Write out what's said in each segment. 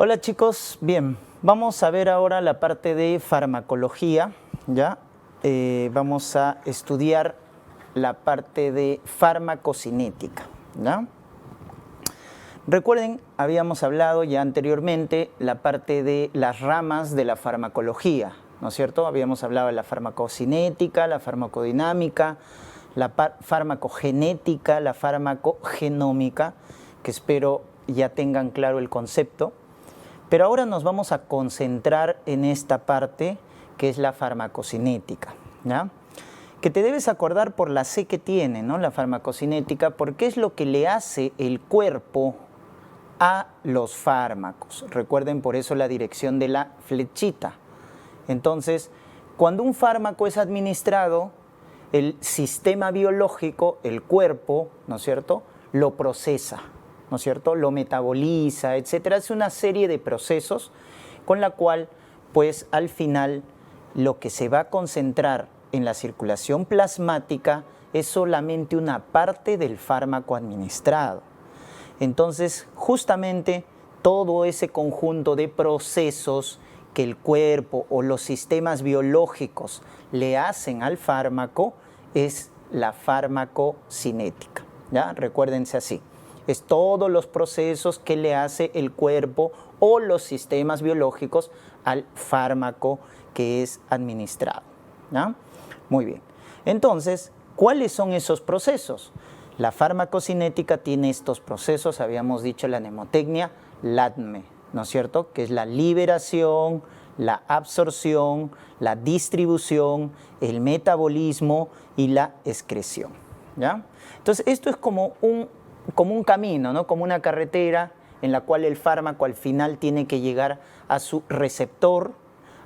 Hola chicos, bien, vamos a ver ahora la parte de farmacología, ¿ya? Vamos a estudiar la parte de farmacocinética, ¿ya? Recuerden, habíamos hablado ya anteriormente la parte de las ramas de la farmacología, ¿no es cierto? Habíamos hablado de la farmacocinética, la farmacodinámica, la farmacogenética, la farmacogenómica, que espero ya tengan claro el concepto. Pero ahora nos vamos a concentrar en esta parte que es la farmacocinética, ¿ya? Que te debes acordar por la C que tiene, ¿no? La farmacocinética, porque es lo que le hace el cuerpo a los fármacos. Recuerden por eso la dirección de la flechita. Entonces, cuando un fármaco es administrado, el sistema biológico, el cuerpo, ¿no es cierto?, lo procesa, ¿no es cierto?, lo metaboliza, etcétera. Es una serie de procesos con la cual, pues, al final, lo que se va a concentrar en la circulación plasmática es solamente una parte del fármaco administrado. Entonces, justamente, todo ese conjunto de procesos que el cuerpo o los sistemas biológicos le hacen al fármaco es la farmacocinética, ¿ya? Recuérdense así. Es todos los procesos que le hace el cuerpo o los sistemas biológicos al fármaco que es administrado, ¿ya? Muy bien. Entonces, ¿cuáles son esos procesos? La farmacocinética tiene estos procesos, habíamos dicho la mnemotecnia, LADME, ¿no es cierto?, que es la liberación, la absorción, la distribución, el metabolismo y la excreción, ¿ya? Entonces, esto es como un camino, ¿no?, como una carretera en la cual el fármaco al final tiene que llegar a su receptor,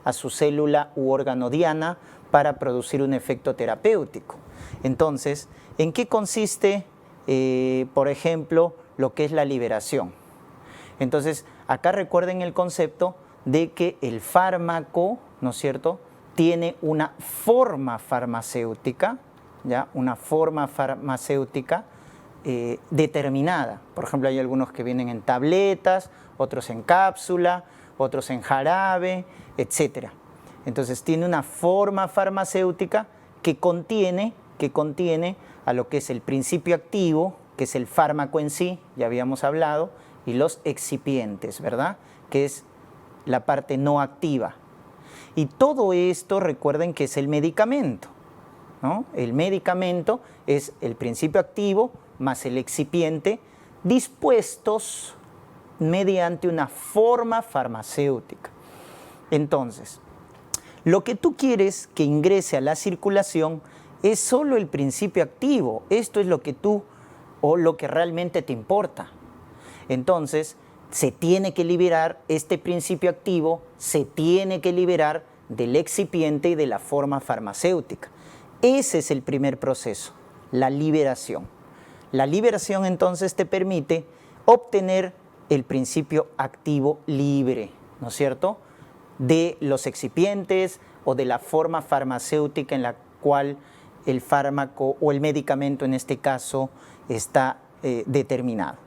a su célula u órgano diana para producir un efecto terapéutico. Entonces, ¿en qué consiste, por ejemplo, lo que es la liberación? Entonces, acá recuerden el concepto de que el fármaco, ¿no es cierto?, tiene una forma farmacéutica, ¿ya? Una forma farmacéutica determinada. Por ejemplo, hay algunos que vienen en tabletas, otros en cápsula, otros en jarabe, etc. Entonces, tiene una forma farmacéutica que contiene a lo que es el principio activo, que es el fármaco en sí, ya habíamos hablado, y los excipientes, ¿verdad?, que es la parte no activa. Y todo esto, recuerden que es el medicamento, ¿no? El medicamento es el principio activo más el excipiente dispuestos mediante una forma farmacéutica. Entonces, lo que tú quieres que ingrese a la circulación es solo el principio activo. Esto es lo que lo que realmente te importa. Entonces, se tiene que liberar este principio activo, se tiene que liberar del excipiente y de la forma farmacéutica. Ese es el primer proceso, la liberación. La liberación entonces te permite obtener el principio activo libre, ¿no es cierto?, de los excipientes o de la forma farmacéutica en la cual el fármaco o el medicamento en este caso está determinado.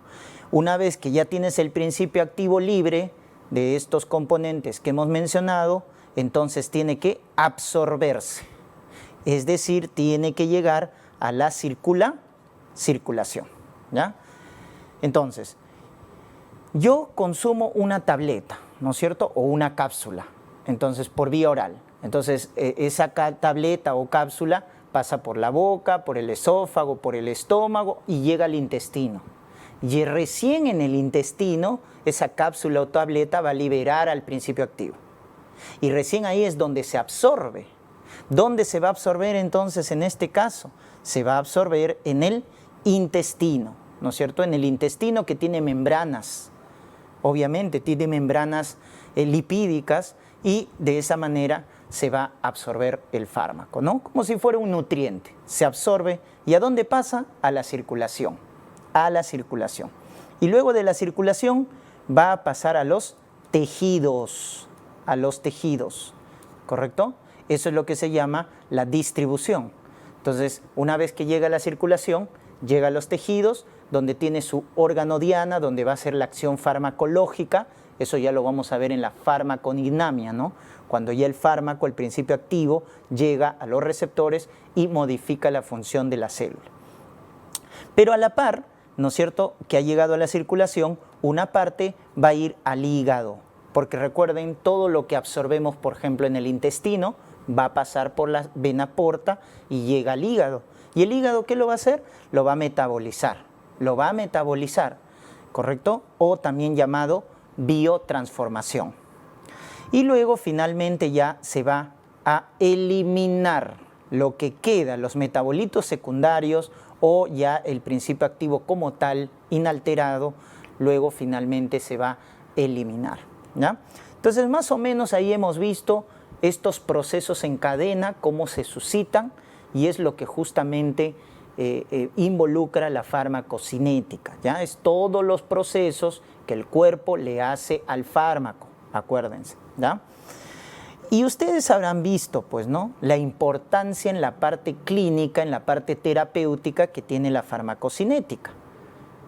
Una vez que ya tienes el principio activo libre de estos componentes que hemos mencionado, entonces tiene que absorberse, es decir, tiene que llegar a la circulación, ¿ya? Entonces, yo consumo una tableta, ¿no es cierto?, o una cápsula, entonces por vía oral. Entonces, esa tableta o cápsula pasa por la boca, por el esófago, por el estómago y llega al intestino. Y recién en el intestino, esa cápsula o tableta va a liberar al principio activo. Y recién ahí es donde se absorbe. ¿Dónde se va a absorber entonces en este caso? Se va a absorber en el intestino, ¿no es cierto? En el intestino que tiene membranas. Obviamente tiene membranas lipídicas y de esa manera se va a absorber el fármaco, ¿no? Como si fuera un nutriente. Se absorbe. ¿Y a dónde pasa? A la circulación. A la circulación. Y luego de la circulación va a pasar a los tejidos, ¿correcto? Eso es lo que se llama la distribución. Entonces, una vez que llega a la circulación, llega a los tejidos, donde tiene su órgano diana, donde va a ser la acción farmacológica Eso ya lo vamos a ver en la farmacodinamia, ¿no? Cuando ya el fármaco, el principio activo, llega a los receptores y modifica la función de la célula. Pero a la par, ¿no es cierto?, que ha llegado a la circulación, una parte va a ir al hígado, porque recuerden, todo lo que absorbemos, por ejemplo, en el intestino, va a pasar por la vena porta y llega al hígado. ¿Y el hígado qué lo va a hacer? Lo va a metabolizar, ¿correcto? O también llamado biotransformación. Y luego finalmente ya se va a eliminar lo que queda, los metabolitos secundarios o ya el principio activo como tal, inalterado, luego finalmente se va a eliminar, ¿ya? Entonces, más o menos ahí hemos visto estos procesos en cadena, cómo se suscitan, y es lo que justamente involucra la farmacocinética, ¿ya? Es todos los procesos que el cuerpo le hace al fármaco, acuérdense, ¿ya? Y ustedes habrán visto, pues, ¿no?, la importancia en la parte clínica, en la parte terapéutica que tiene la farmacocinética.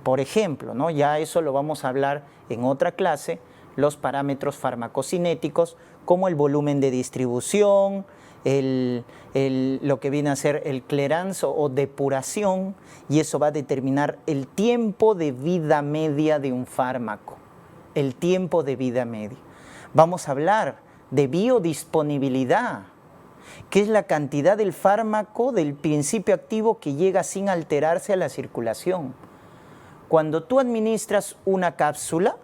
Por ejemplo, ¿no?, ya eso lo vamos a hablar en otra clase, los parámetros farmacocinéticos, como el volumen de distribución, lo que viene a ser el clearance o depuración, y eso va a determinar el tiempo de vida media de un fármaco, el tiempo de vida media. Vamos a hablar de biodisponibilidad, que es la cantidad del fármaco, del principio activo que llega sin alterarse a la circulación. Cuando tú administras una cápsula,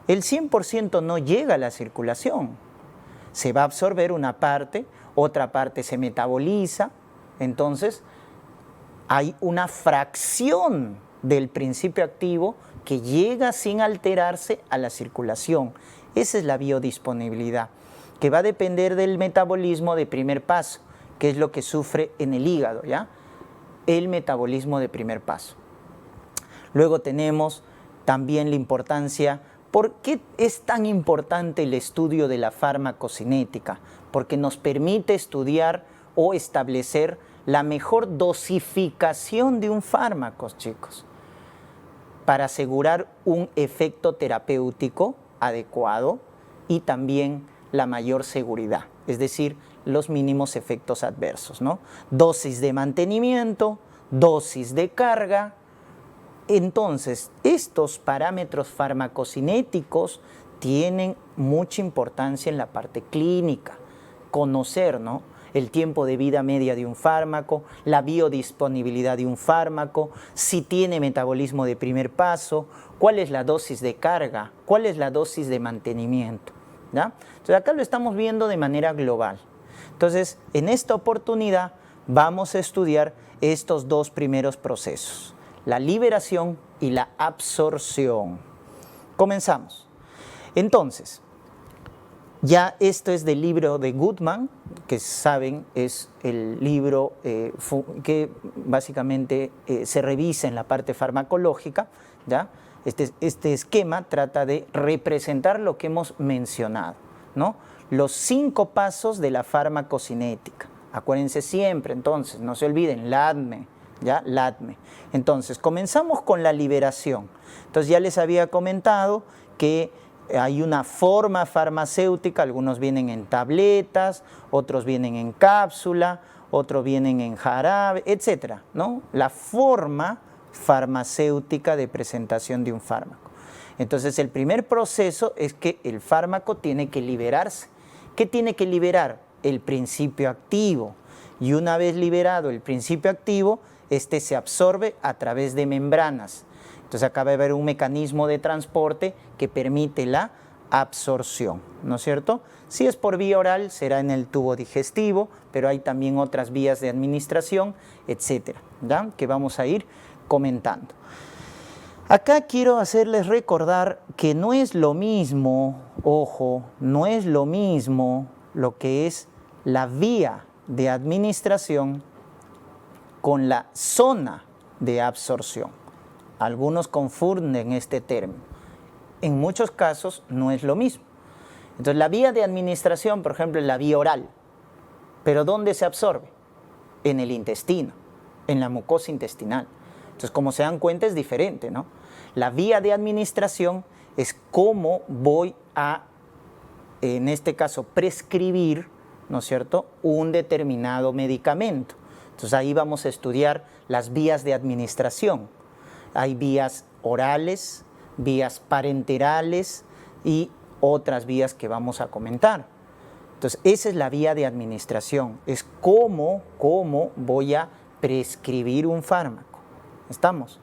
el 100% no llega a la circulación. Se va a absorber una parte, otra parte se metaboliza, entonces hay una fracción del principio activo que llega sin alterarse a la circulación. Esa es la biodisponibilidad, que va a depender del metabolismo de primer paso, que es lo que sufre en el hígado, ¿ya? El metabolismo de primer paso. Luego tenemos también la importancia. ¿Por qué es tan importante el estudio de la farmacocinética? Porque nos permite estudiar o establecer la mejor dosificación de un fármaco, chicos, para asegurar un efecto terapéutico adecuado y también la mayor seguridad, es decir, los mínimos efectos adversos, ¿no? Dosis de mantenimiento, dosis de carga. Entonces, estos parámetros farmacocinéticos tienen mucha importancia en la parte clínica. Conocer, ¿no?, el tiempo de vida media de un fármaco, la biodisponibilidad de un fármaco, si tiene metabolismo de primer paso, cuál es la dosis de carga, cuál es la dosis de mantenimiento, ¿ya? Entonces, acá lo estamos viendo de manera global. Entonces, en esta oportunidad vamos a estudiar estos dos primeros procesos, la liberación y la absorción. Comenzamos. Entonces, ya esto es del libro de Goodman, que saben es el libro que básicamente se revisa en la parte farmacológica, ¿ya? Este esquema trata de representar lo que hemos mencionado, ¿no? Los 5 pasos de la farmacocinética. Acuérdense siempre, entonces, no se olviden, LADME, ¿ya? LADME. Entonces, comenzamos con la liberación. Entonces, ya les había comentado que hay una forma farmacéutica, algunos vienen en tabletas, otros vienen en cápsula, otros vienen en jarabe, etcétera, ¿no? La forma farmacéutica de presentación de un fármaco. Entonces, el primer proceso es que el fármaco tiene que liberarse. ¿Qué tiene que liberar? El principio activo. Y una vez liberado el principio activo, este se absorbe a través de membranas. Entonces, acá va a haber un mecanismo de transporte que permite la absorción, ¿no es cierto? Si es por vía oral, será en el tubo digestivo, pero hay también otras vías de administración, etcétera, ¿ya? Que vamos a ir comentando. Acá quiero hacerles recordar que no es lo mismo, ojo, no es lo mismo lo que es la vía de administración con la zona de absorción. Algunos confunden este término. En muchos casos no es lo mismo. Entonces, la vía de administración, por ejemplo, es la vía oral. ¿Pero dónde se absorbe? En el intestino, en la mucosa intestinal. Entonces, como se dan cuenta, es diferente, ¿no? La vía de administración es cómo voy a, en este caso, prescribir, ¿no es cierto?, un determinado medicamento. Entonces ahí vamos a estudiar las vías de administración. Hay vías orales, vías parenterales y otras vías que vamos a comentar. Entonces esa es la vía de administración, es cómo voy a prescribir un fármaco. ¿Estamos?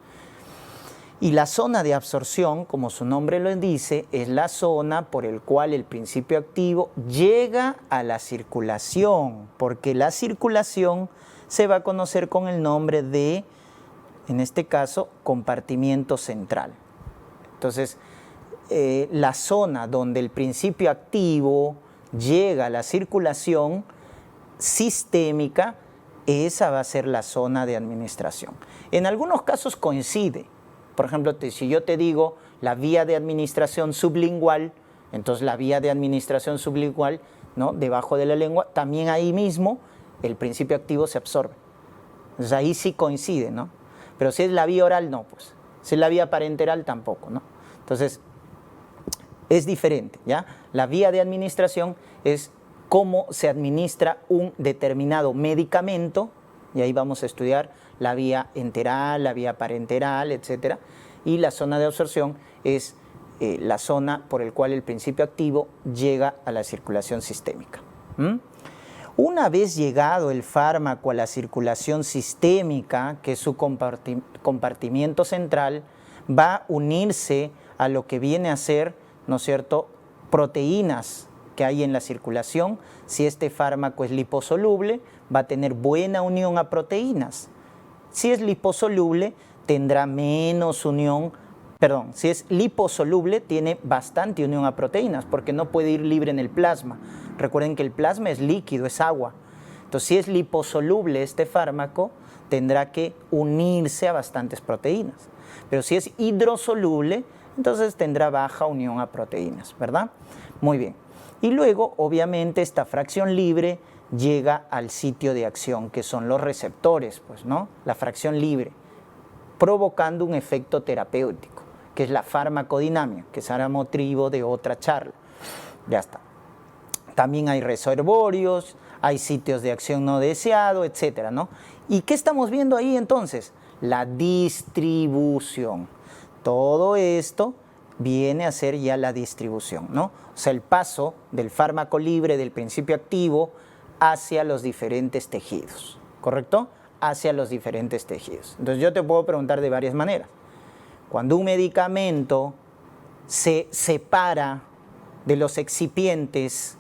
Y la zona de absorción, como su nombre lo dice, es la zona por el cual el principio activo llega a la circulación, porque la circulación se va a conocer con el nombre de, en este caso, compartimiento central. Entonces, la zona donde el principio activo llega a la circulación sistémica, esa va a ser la zona de administración. En algunos casos coincide. Por ejemplo, si yo te digo la vía de administración sublingual, entonces la vía de administración sublingual, ¿no?, debajo de la lengua, también ahí mismo el principio activo se absorbe. Entonces ahí sí coincide, ¿no? Pero si es la vía oral, no, pues. Si es la vía parenteral, tampoco, ¿no? Entonces, es diferente, ¿ya? La vía de administración es cómo se administra un determinado medicamento, y ahí vamos a estudiar la vía enteral, la vía parenteral, etc. Y la zona de absorción es la zona por la cual el principio activo llega a la circulación sistémica. Una vez llegado el fármaco a la circulación sistémica, que es su compartimiento central, va a unirse a lo que viene a ser, ¿no es cierto?, proteínas que hay en la circulación. Si este fármaco es liposoluble, va a tener buena unión a proteínas. Si es liposoluble, tendrá menos unión, perdón, si es liposoluble, tiene bastante unión a proteínas, porque no puede ir libre en el plasma. Recuerden que el plasma es líquido, es agua. Entonces, si es liposoluble este fármaco, tendrá que unirse a bastantes proteínas. Pero si es hidrosoluble, entonces tendrá baja unión a proteínas, ¿verdad? Muy bien. Y luego, obviamente, esta fracción libre llega al sitio de acción, que son los receptores, pues, ¿no? La fracción libre, provocando un efecto terapéutico, que es la farmacodinámica, que será motivo de otra charla. Ya está. También hay reservorios, hay sitios de acción no deseado, etcétera, ¿no? ¿Y qué estamos viendo ahí entonces? La distribución. Todo esto viene a ser ya la distribución, ¿no? O sea, el paso del fármaco libre, del principio activo, hacia los diferentes tejidos, ¿correcto? Hacia los diferentes tejidos. Entonces yo te puedo preguntar de varias maneras. Cuando un medicamento se separa de los excipientes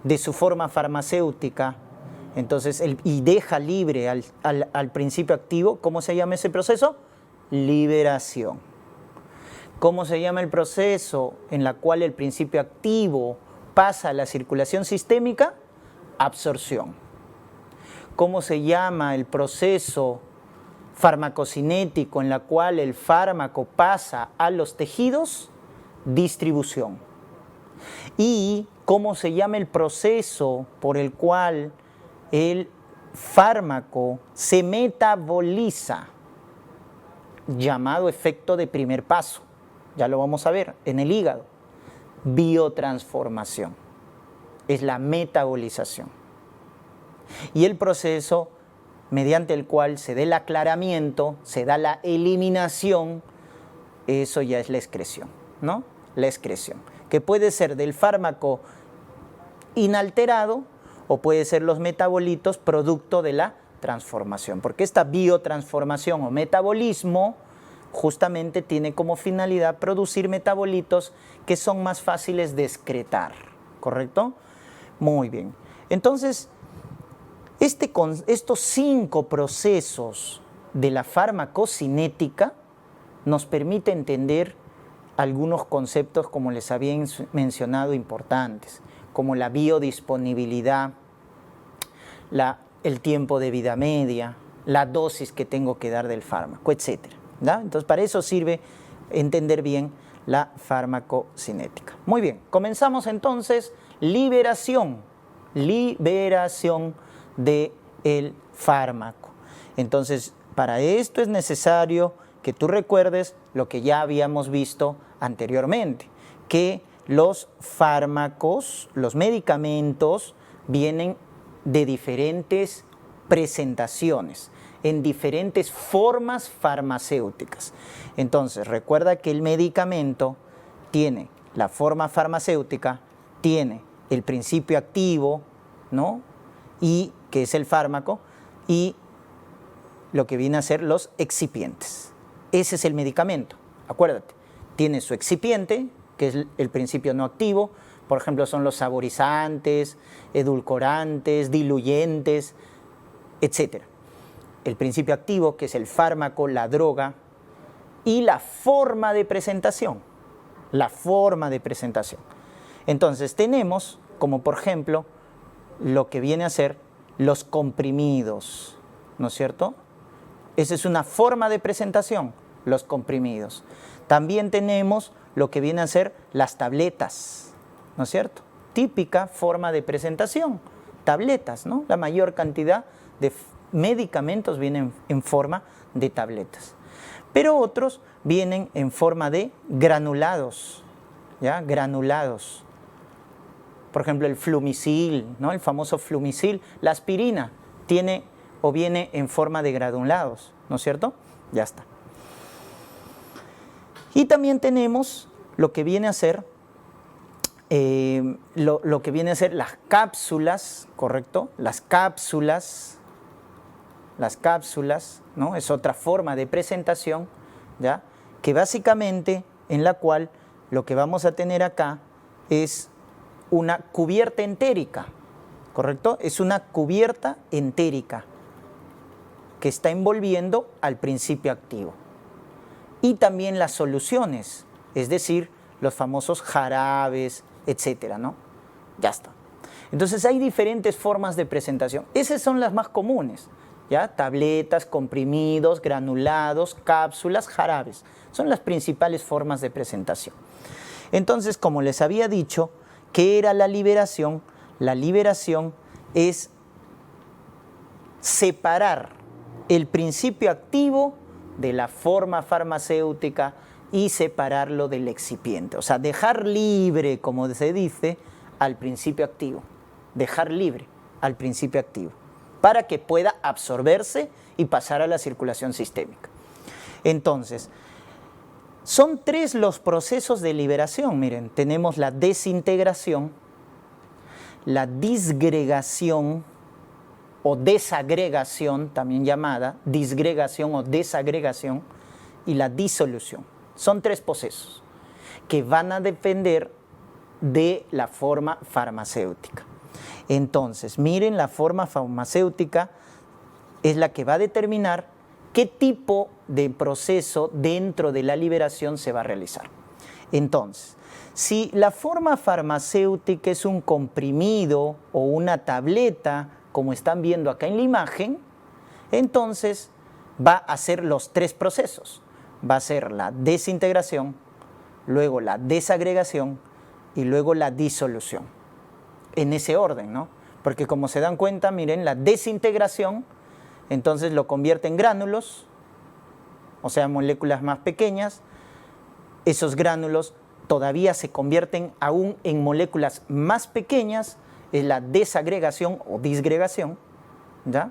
de su forma farmacéutica, entonces, y deja libre al principio activo, ¿cómo se llama ese proceso? Liberación. ¿Cómo se llama el proceso en el cual el principio activo pasa a la circulación sistémica? Absorción. ¿Cómo se llama el proceso farmacocinético en el cual el fármaco pasa a los tejidos? Distribución. ¿Y cómo se llama el proceso por el cual el fármaco se metaboliza? Llamado efecto de primer paso. Ya lo vamos a ver en el hígado. Biotransformación. Es la metabolización. Y el proceso mediante el cual se da el aclaramiento, se da la eliminación, eso ya es la excreción, ¿no? La excreción, que puede ser del fármaco inalterado o puede ser los metabolitos producto de la transformación, porque esta biotransformación o metabolismo justamente tiene como finalidad producir metabolitos que son más fáciles de excretar, ¿correcto? Muy bien. Entonces, estos 5 procesos de la farmacocinética nos permite entender algunos conceptos, como les había mencionado, importantes, como la biodisponibilidad, el tiempo de vida media, la dosis que tengo que dar del fármaco, etc. ¿Ya? Entonces, para eso sirve entender bien la farmacocinética. Muy bien, comenzamos entonces. Liberación del fármaco. Entonces, para esto es necesario que tú recuerdes lo que ya habíamos visto anteriormente. que los fármacos, los medicamentos, vienen de diferentes presentaciones, en diferentes formas farmacéuticas. Entonces, recuerda que el medicamento tiene la forma farmacéutica, tiene el principio activo, ¿no? Y que es el fármaco, y lo que viene a ser los excipientes. Ese es el medicamento, acuérdate. Tiene su excipiente, que es el principio no activo, por ejemplo, son los saborizantes, edulcorantes, diluyentes, etc. El principio activo, que es el fármaco, la droga, y la forma de presentación. La forma de presentación. Entonces tenemos, como por ejemplo, lo que viene a ser los comprimidos, ¿no es cierto? Esa es una forma de presentación, los comprimidos. También tenemos lo que viene a ser las tabletas, ¿no es cierto? Típica forma de presentación, tabletas, ¿no? La mayor cantidad de medicamentos vienen en forma de tabletas. Pero otros vienen en forma de granulados, ¿ya? Granulados. Por ejemplo, el Flumicil, ¿no? El famoso Flumicil, la aspirina tiene o viene en forma de granulados, ¿no es cierto? Ya está. Y también tenemos lo que viene a ser lo que viene a ser las cápsulas, ¿correcto? Las cápsulas, ¿no? Es otra forma de presentación, ¿ya? Que básicamente en la cual lo que vamos a tener acá es una cubierta entérica, ¿correcto? Es una cubierta entérica que está envolviendo al principio activo. Y también las soluciones, es decir, los famosos jarabes, etcétera, ¿no? Ya está. Entonces hay diferentes formas de presentación. Esas son las más comunes, ¿ya? Tabletas, comprimidos, granulados, cápsulas, jarabes. Son las principales formas de presentación. Entonces, como les había dicho, ¿qué era la liberación? La liberación es separar el principio activo de la forma farmacéutica y separarlo del excipiente. O sea, dejar libre, como se dice, al principio activo. Dejar libre al principio activo para que pueda absorberse y pasar a la circulación sistémica. Entonces, son tres los procesos de liberación. Miren, tenemos la desintegración, la disgregación o desagregación, también llamada disgregación o desagregación, y la disolución. Son tres procesos que van a depender de la forma farmacéutica. Entonces, miren, la forma farmacéutica es la que va a determinar qué tipo de proceso dentro de la liberación se va a realizar. Entonces, si la forma farmacéutica es un comprimido o una tableta, como están viendo acá en la imagen, entonces va a ser los tres procesos. Va a ser la desintegración, luego la desagregación y luego la disolución. En ese orden, ¿no? Porque como se dan cuenta, miren, la desintegración, entonces lo convierte en gránulos, o sea, moléculas más pequeñas. Esos gránulos todavía se convierten aún en moléculas más pequeñas, es la desagregación o disgregación, ¿ya?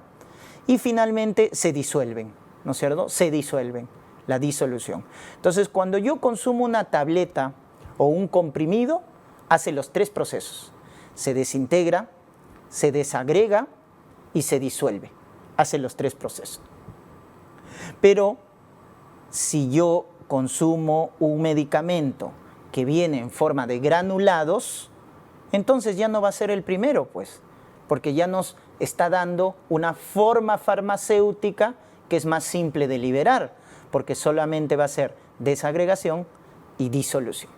Y finalmente se disuelven, ¿no es cierto? Se disuelven, la disolución. Entonces, cuando yo consumo una tableta o un comprimido, hace los tres procesos. Se desintegra, se desagrega y se disuelve. Hace los tres procesos. Pero si yo consumo un medicamento que viene en forma de granulados, entonces ya no va a ser el primero, pues, porque ya nos está dando una forma farmacéutica que es más simple de liberar, porque solamente va a ser desagregación y disolución.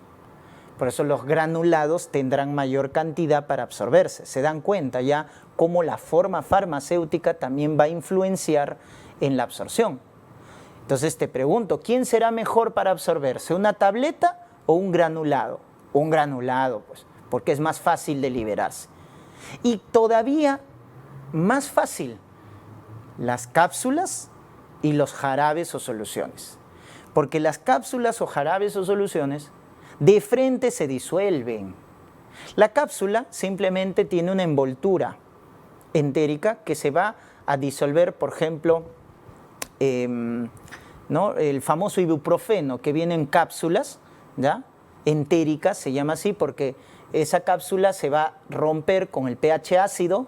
Por eso los granulados tendrán mayor cantidad para absorberse. Se dan cuenta ya cómo la forma farmacéutica también va a influenciar en la absorción. Entonces te pregunto, ¿quién será mejor para absorberse? ¿Una tableta o un granulado? Un granulado, pues, porque es más fácil de liberarse. Y todavía más fácil, las cápsulas y los jarabes o soluciones. Porque las cápsulas o jarabes o soluciones De frente se disuelven. La cápsula simplemente tiene una envoltura entérica que se va a disolver, por ejemplo, ¿no? El famoso ibuprofeno que viene en cápsulas, ¿ya? Entéricas, se llama así porque esa cápsula se va a romper con el pH ácido,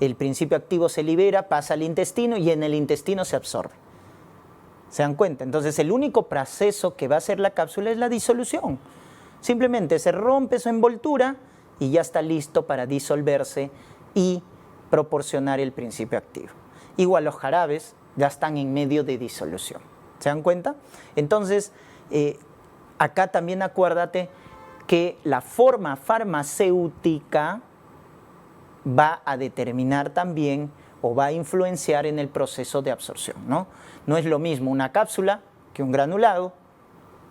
el principio activo se libera, pasa al intestino y en el intestino se absorbe. ¿Se dan cuenta? Entonces el único proceso que va a hacer la cápsula es la disolución. Simplemente se rompe su envoltura y ya está listo para disolverse y proporcionar el principio activo. Igual los jarabes ya están en medio de disolución. ¿Se dan cuenta? Entonces, acá también acuérdate que la forma farmacéutica va a determinar también o va a influenciar en el proceso de absorción, ¿no? No es lo mismo una cápsula que un granulado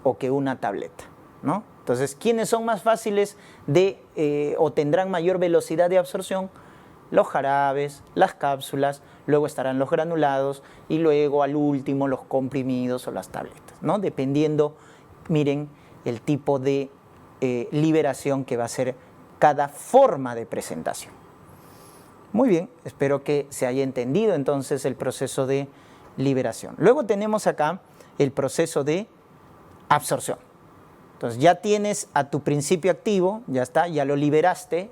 o que una tableta, ¿no? Entonces, ¿quiénes son más fáciles de o tendrán mayor velocidad de absorción? Los jarabes, las cápsulas, luego estarán los granulados y luego al último los comprimidos o las tabletas, ¿no? Dependiendo, miren, el tipo de liberación que va a ser cada forma de presentación. Muy bien, espero que se haya entendido entonces el proceso de liberación. Luego tenemos acá el proceso de absorción. Entonces ya tienes a tu principio activo, ya está, ya lo liberaste.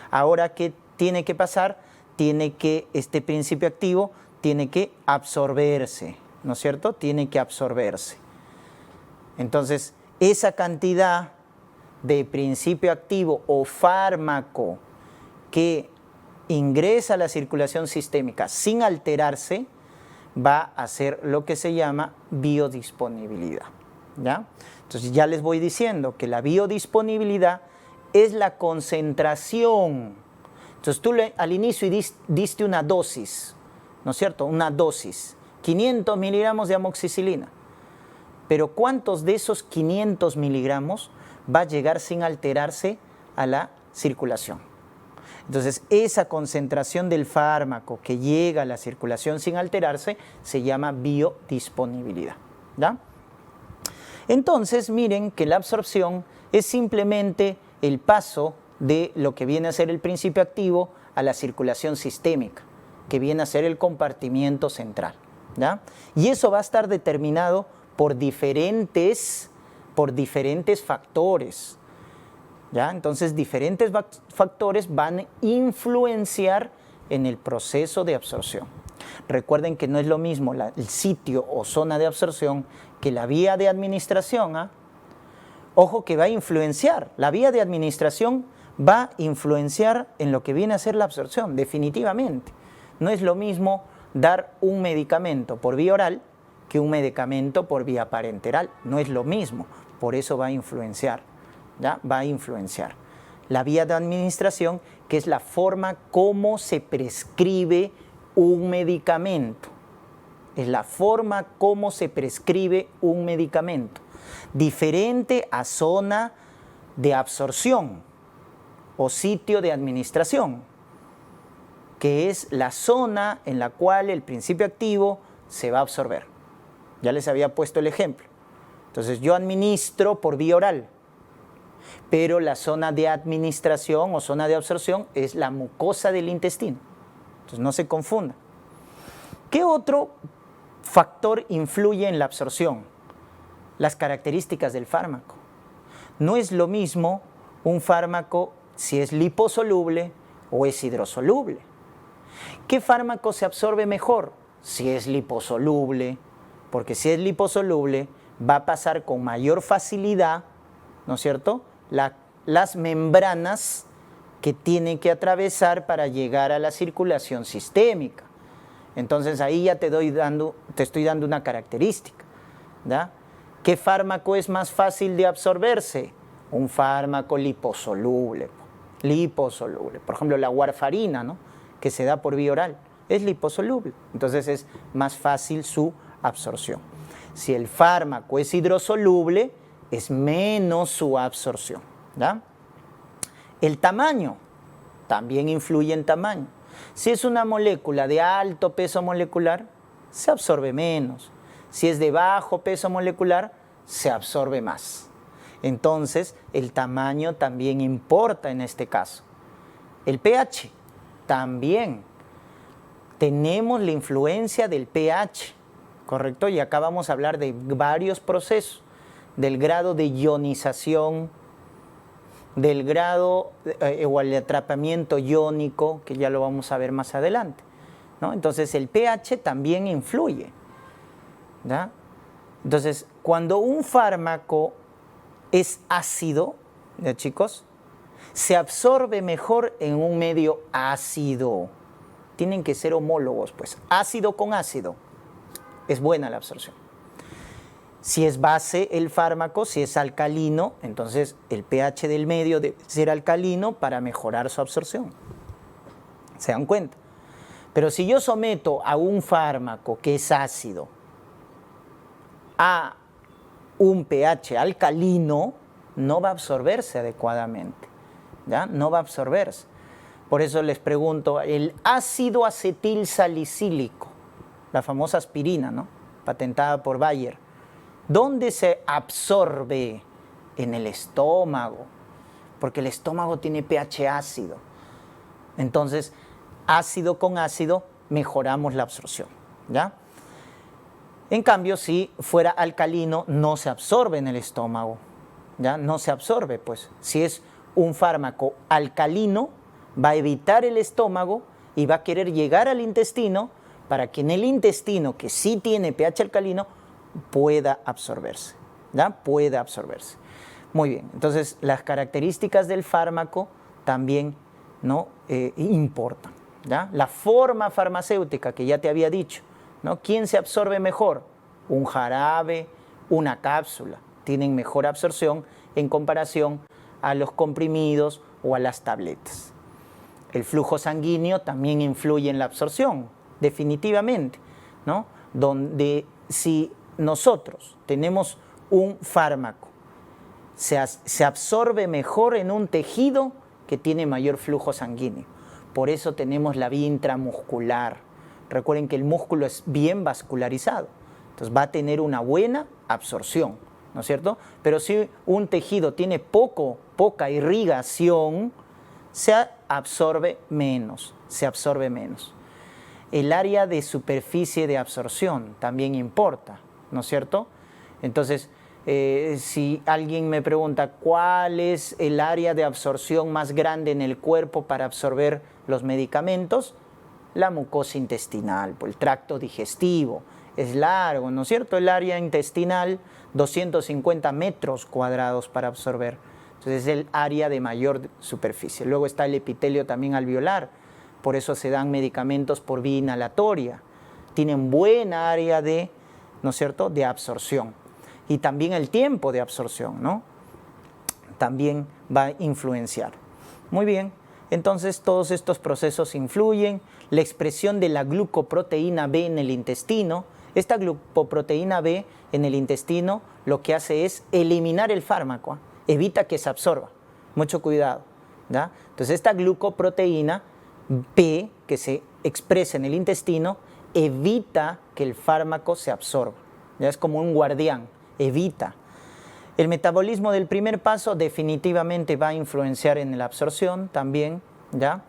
Ahora, ¿qué tiene que pasar? Este principio activo tiene que absorberse, ¿no es cierto? Tiene que absorberse. Entonces, esa cantidad de principio activo o fármaco que ingresa a la circulación sistémica sin alterarse, va a ser lo que se llama biodisponibilidad, ¿ya? Entonces ya les voy diciendo que la biodisponibilidad es la concentración. Entonces tú al inicio diste una dosis, ¿no es cierto? Una dosis, 500 miligramos de amoxicilina. Pero ¿cuántos de esos 500 miligramos va a llegar sin alterarse a la circulación? Entonces, esa concentración del fármaco que llega a la circulación sin alterarse se llama biodisponibilidad, ¿ya? Entonces, miren que la absorción es simplemente el paso de lo que viene a ser el principio activo a la circulación sistémica, que viene a ser el compartimiento central, ¿ya? Y eso va a estar determinado por diferentes factores, ¿ya? Entonces, diferentes factores van a influenciar en el proceso de absorción. Recuerden que no es lo mismo el sitio o zona de absorción que la vía de administración, ¿ah? Ojo que va a influenciar, la vía de administración va a influenciar en lo que viene a ser la absorción, definitivamente. No es lo mismo dar un medicamento por vía oral que un medicamento por vía parenteral, no es lo mismo, por eso va a influenciar. ¿Ya? Va a influenciar. La vía de administración, que es la forma como se prescribe un medicamento. Es la forma como se prescribe un medicamento. Diferente a zona de absorción o sitio de administración, que es la zona en la cual el principio activo se va a absorber. Ya les había puesto el ejemplo. Entonces yo administro por vía oral, pero la zona de administración o zona de absorción es la mucosa del intestino. Entonces no se confunda. ¿Qué otro factor influye en la absorción? Las características del fármaco. No es lo mismo un fármaco si es liposoluble o es hidrosoluble. ¿Qué fármaco se absorbe mejor? Si es liposoluble, porque si es liposoluble va a pasar con mayor facilidad, ¿no es cierto?, las membranas que tiene que atravesar para llegar a la circulación sistémica. Entonces ahí ya te estoy dando una característica, ¿ya? ¿Qué fármaco es más fácil de absorberse? Un fármaco liposoluble. Por ejemplo, la warfarina, ¿no?, que se da por vía oral, es liposoluble. Entonces es más fácil su absorción. Si el fármaco es hidrosoluble, es menos su absorción, ¿ya? El tamaño también influye en tamaño. Si es una molécula de alto peso molecular, se absorbe menos. Si es de bajo peso molecular, se absorbe más. Entonces, el tamaño también importa en este caso. El pH también. Tenemos la influencia del pH, ¿correcto? Y acá vamos a hablar de varios procesos, del grado de ionización, del grado o el atrapamiento iónico, que ya lo vamos a ver más adelante, ¿no? Entonces, el pH también influye, ¿ya? Entonces, cuando un fármaco es ácido, ¿ya, chicos? Se absorbe mejor en un medio ácido. Tienen que ser homólogos, pues. Ácido con ácido. Es buena la absorción. Si es base el fármaco, si es alcalino, entonces el pH del medio debe ser alcalino para mejorar su absorción. ¿Se dan cuenta? Pero si yo someto a un fármaco que es ácido a un pH alcalino, no va a absorberse adecuadamente, ¿ya? No va a absorberse. Por eso les pregunto, el ácido acetil salicílico, la famosa aspirina, ¿no? Patentada por Bayer, ¿dónde se absorbe? En el estómago, porque el estómago tiene pH ácido. Entonces, ácido con ácido, mejoramos la absorción, ¿ya? En cambio, si fuera alcalino, no se absorbe en el estómago, ¿ya? No se absorbe, pues. Si es un fármaco alcalino, va a evitar el estómago y va a querer llegar al intestino para que en el intestino, que sí tiene pH alcalino, pueda absorberse, ¿ya? Pueda absorberse. Muy bien, entonces las características del fármaco también, ¿no? Importan, ¿ya? La forma farmacéutica que ya te había dicho, ¿no? ¿Quién se absorbe mejor? Un jarabe, una cápsula, tienen mejor absorción en comparación a los comprimidos o a las tabletas. El flujo sanguíneo también influye en la absorción, definitivamente, ¿no? Donde si nosotros tenemos un fármaco, se absorbe mejor en un tejido que tiene mayor flujo sanguíneo. Por eso tenemos la vía intramuscular. Recuerden que el músculo es bien vascularizado, entonces va a tener una buena absorción, ¿no es cierto? Pero si un tejido tiene poca irrigación, se absorbe menos, El área de superficie de absorción también importa, ¿no es cierto? Entonces, si alguien me pregunta cuál es el área de absorción más grande en el cuerpo para absorber los medicamentos, la mucosa intestinal, el tracto digestivo, es largo, ¿no es cierto? El área intestinal, 250 metros cuadrados para absorber. Entonces es el área de mayor superficie. Luego está el epitelio también alveolar, por eso se dan medicamentos por vía inhalatoria. Tienen buena área de, ¿no es cierto?, de absorción. Y también el tiempo de absorción, ¿no? También va a influenciar. Muy bien, entonces todos estos procesos influyen. La expresión de la glucoproteína B en el intestino. Esta glucoproteína B en el intestino lo que hace es eliminar el fármaco, evita que se absorba. Mucho cuidado, ¿ya? Entonces esta glucoproteína B que se expresa en el intestino evita que el fármaco se absorba. Ya es como un guardián, evita. El metabolismo del primer paso definitivamente va a influenciar en la absorción también, ¿ya?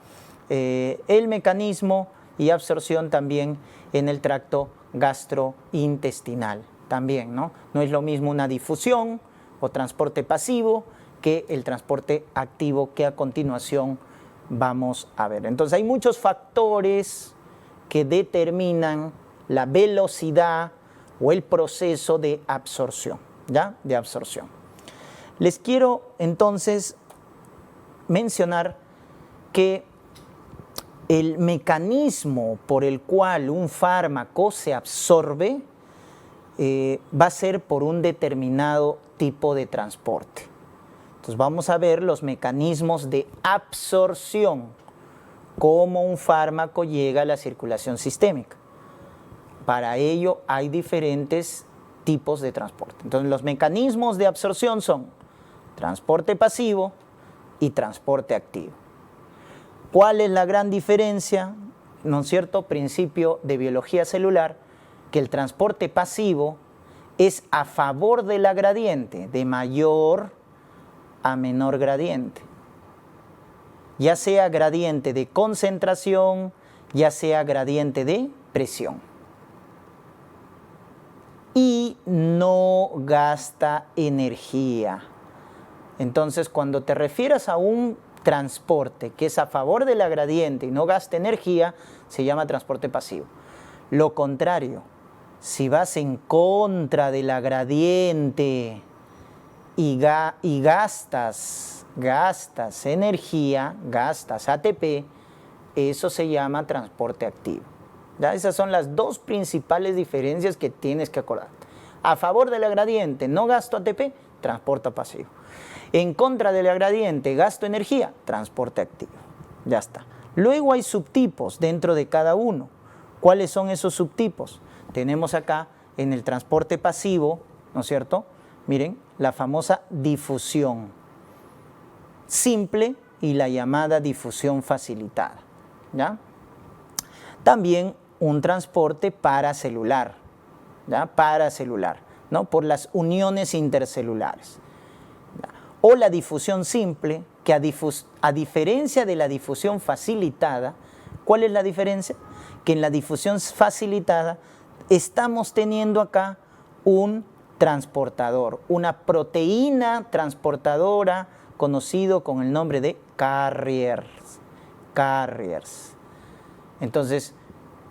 El mecanismo y absorción también en el tracto gastrointestinal también, ¿no? No es lo mismo una difusión o transporte pasivo que el transporte activo que a continuación vamos a ver. Entonces hay muchos factores que determinan la velocidad o el proceso de absorción, ¿ya? De absorción. Les quiero entonces mencionar que el mecanismo por el cual un fármaco se absorbe va a ser por un determinado tipo de transporte. Entonces vamos a ver los mecanismos de absorción, cómo un fármaco llega a la circulación sistémica. Para ello hay diferentes tipos de transporte. Entonces los mecanismos de absorción son transporte pasivo y transporte activo. ¿Cuál es la gran diferencia? ¿No es cierto? Principio de biología celular, que el transporte pasivo es a favor de la gradiente, de mayor a menor gradiente. Ya sea gradiente de concentración, ya sea gradiente de presión. Y no gasta energía. Entonces, cuando te refieras a un transporte que es a favor de la gradiente y no gasta energía, se llama transporte pasivo. Lo contrario, si vas en contra de la gradiente y gastas energía, gastas ATP, eso se llama transporte activo. ¿Ya? Esas son las dos principales diferencias que tienes que acordar. A favor de la gradiente, no gasto ATP, transporte pasivo. En contra de la gradiente, gasto energía, transporte activo. Ya está. Luego hay subtipos dentro de cada uno. ¿Cuáles son esos subtipos? Tenemos acá en el transporte pasivo, ¿no es cierto? Miren, la famosa difusión simple y la llamada difusión facilitada. ¿Ya? También un transporte paracelular, ¿ya? Paracelular, ¿no? Por las uniones intercelulares. ¿Ya? O la difusión simple, que a diferencia de la difusión facilitada, ¿cuál es la diferencia? Que en la difusión facilitada estamos teniendo acá un transportador, una proteína transportadora conocido con el nombre de carriers. Entonces,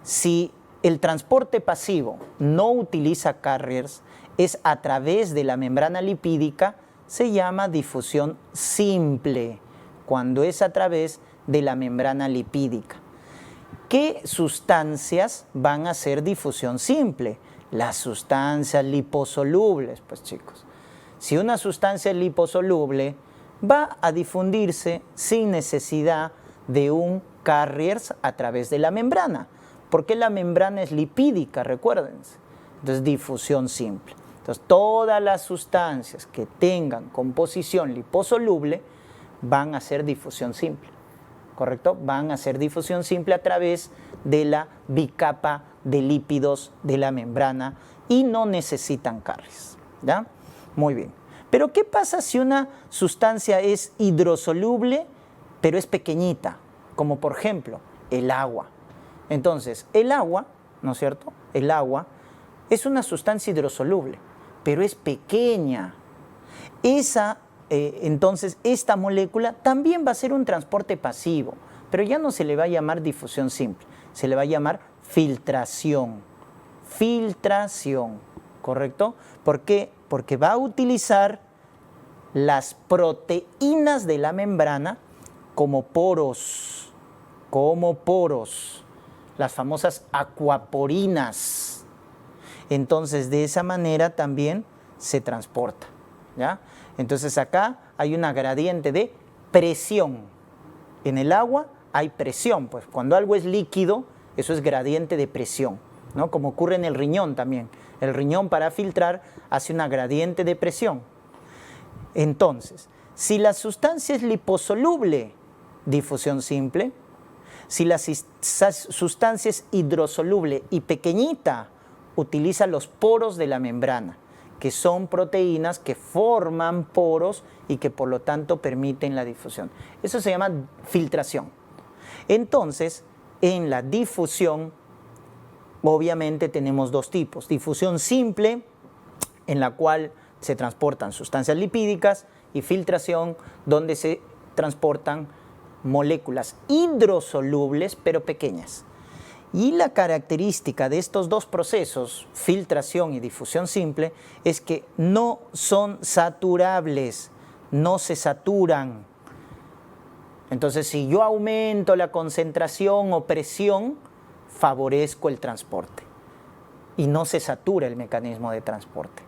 si el transporte pasivo no utiliza carriers, es a través de la membrana lipídica, se llama difusión simple, cuando es a través de la membrana lipídica. ¿Qué sustancias van a hacer difusión simple? Las sustancias liposolubles, pues chicos. Si una sustancia es liposoluble, va a difundirse sin necesidad de un carriers a través de la membrana, porque la membrana es lipídica, recuérdense. Entonces, difusión simple. Entonces, todas las sustancias que tengan composición liposoluble van a hacer difusión simple, ¿correcto? Van a hacer difusión simple a través de la bicapa de lípidos de la membrana y no necesitan carriers, ¿ya? Muy bien. Pero, ¿qué pasa si una sustancia es hidrosoluble, pero es pequeñita? Como por ejemplo, el agua. Entonces, el agua, ¿no es cierto? El agua es una sustancia hidrosoluble, pero es pequeña. Entonces, esta molécula también va a ser un transporte pasivo, pero ya no se le va a llamar difusión simple, se le va a llamar filtración. Filtración, ¿correcto? ¿Por qué? Porque va a utilizar las proteínas de la membrana como poros, las famosas acuaporinas. Entonces, de esa manera también se transporta, ¿ya? Entonces, acá hay una gradiente de presión. En el agua hay presión, pues cuando algo es líquido, eso es gradiente de presión, ¿no? Como ocurre en el riñón también. El riñón, para filtrar, hace una gradiente de presión. Entonces, si la sustancia es liposoluble, difusión simple. Si la sustancia es hidrosoluble y pequeñita, utiliza los poros de la membrana, que son proteínas que forman poros y que por lo tanto permiten la difusión. Eso se llama filtración. Entonces, en la difusión, obviamente tenemos dos tipos. Difusión simple, en la cual se transportan sustancias lipídicas, y filtración, donde se transportan moléculas hidrosolubles pero pequeñas. Y la característica de estos dos procesos, filtración y difusión simple, es que no son saturables, no se saturan. Entonces, si yo aumento la concentración o presión, favorezco el transporte y no se satura el mecanismo de transporte.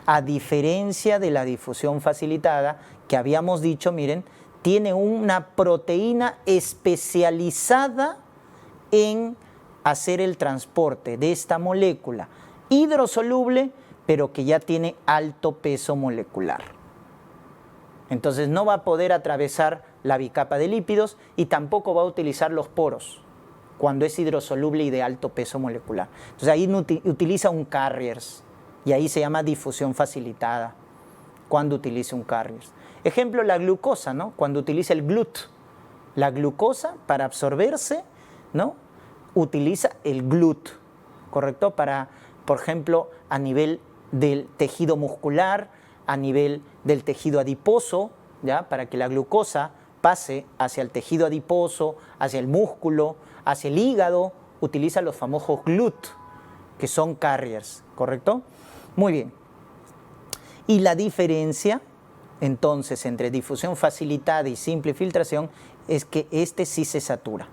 A diferencia de la difusión facilitada, que habíamos dicho, miren, tiene una proteína especializada en hacer el transporte de esta molécula hidrosoluble, pero que ya tiene alto peso molecular. Entonces no va a poder atravesar la bicapa de lípidos y tampoco va a utilizar los poros cuando es hidrosoluble y de alto peso molecular. Entonces ahí utiliza un carriers y ahí se llama difusión facilitada cuando utiliza un carriers. Ejemplo, la glucosa, ¿no? Cuando utiliza el GLUT. La glucosa, para absorberse, ¿no? Utiliza el GLUT, ¿correcto? Para, por ejemplo, a nivel del tejido muscular, a nivel del tejido adiposo, ¿ya? Para que la glucosa pase hacia el tejido adiposo, hacia el músculo, hacia el hígado, utiliza los famosos GLUT, que son carriers, ¿correcto? Muy bien. Y la diferencia, entonces, entre difusión facilitada y simple filtración es que este sí se satura,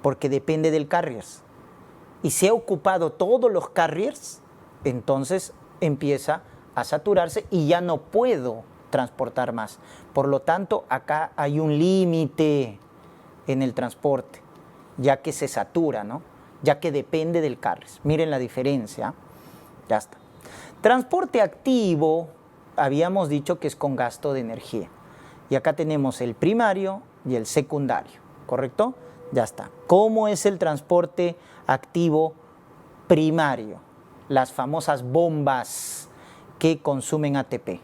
porque depende del carriers. Y si ha ocupado todos los carriers, entonces empieza a saturarse y ya no puedo transportar más. Por lo tanto, acá hay un límite en el transporte, ya que se satura, ¿no? Ya que depende del carriers. Miren la diferencia. Ya está. Transporte activo, habíamos dicho que es con gasto de energía. Y acá tenemos el primario y el secundario, ¿correcto? Ya está. ¿Cómo es el transporte activo primario? Las famosas bombas que consumen ATP.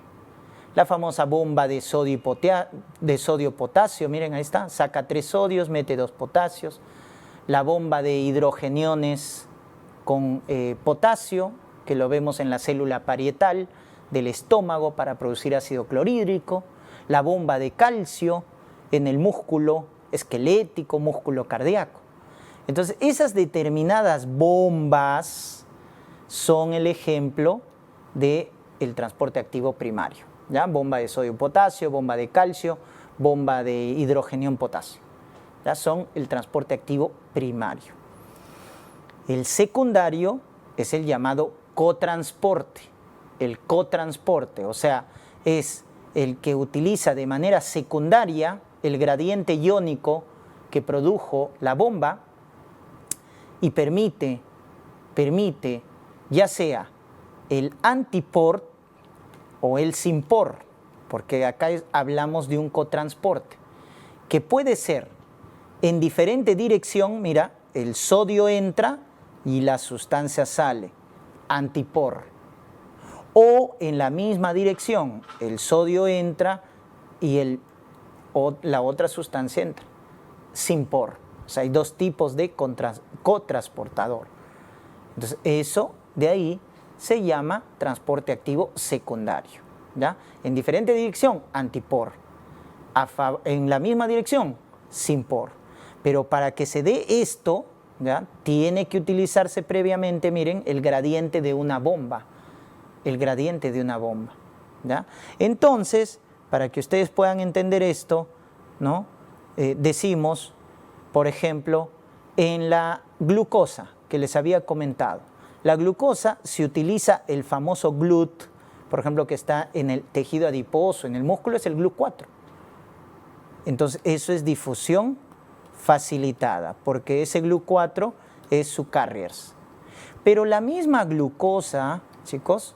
La famosa bomba de sodio-potasio, miren, ahí está, saca 3 sodios, mete 2 potasios. La bomba de hidrogeniones con potasio, que lo vemos en la célula parietal del estómago para producir ácido clorhídrico. La bomba de calcio en el músculo esquelético, músculo cardíaco. Entonces, esas determinadas bombas son el ejemplo del transporte activo primario, ¿ya? Bomba de sodio-potasio, bomba de calcio, bomba de hidrogenión-potasio. ¿Ya? Son el transporte activo primario. El secundario es el llamado cotransporte. El cotransporte, o sea, es el que utiliza de manera secundaria el gradiente iónico que produjo la bomba y permite ya sea el antiport o el simport, porque acá hablamos de un cotransporte, que puede ser en diferente dirección. Mira, el sodio entra y la sustancia sale, antipor. O en la misma dirección, el sodio entra y la otra sustancia entra, simpor. O sea, hay dos tipos de cotransportador. Entonces, eso de ahí se llama transporte activo secundario, ¿ya? En diferente dirección, antipor. En la misma dirección, simpor. Pero para que se dé esto, ¿ya? Tiene que utilizarse previamente, miren, el gradiente de una bomba. El gradiente de una bomba, ¿ya? Entonces, para que ustedes puedan entender esto, ¿no? Decimos, por ejemplo, en la glucosa que les había comentado. La glucosa se utiliza el famoso GLUT, por ejemplo, que está en el tejido adiposo, en el músculo, es el GLUT4. Entonces, eso es difusión facilitada, porque ese GLUT4 es su carriers. Pero la misma glucosa, chicos,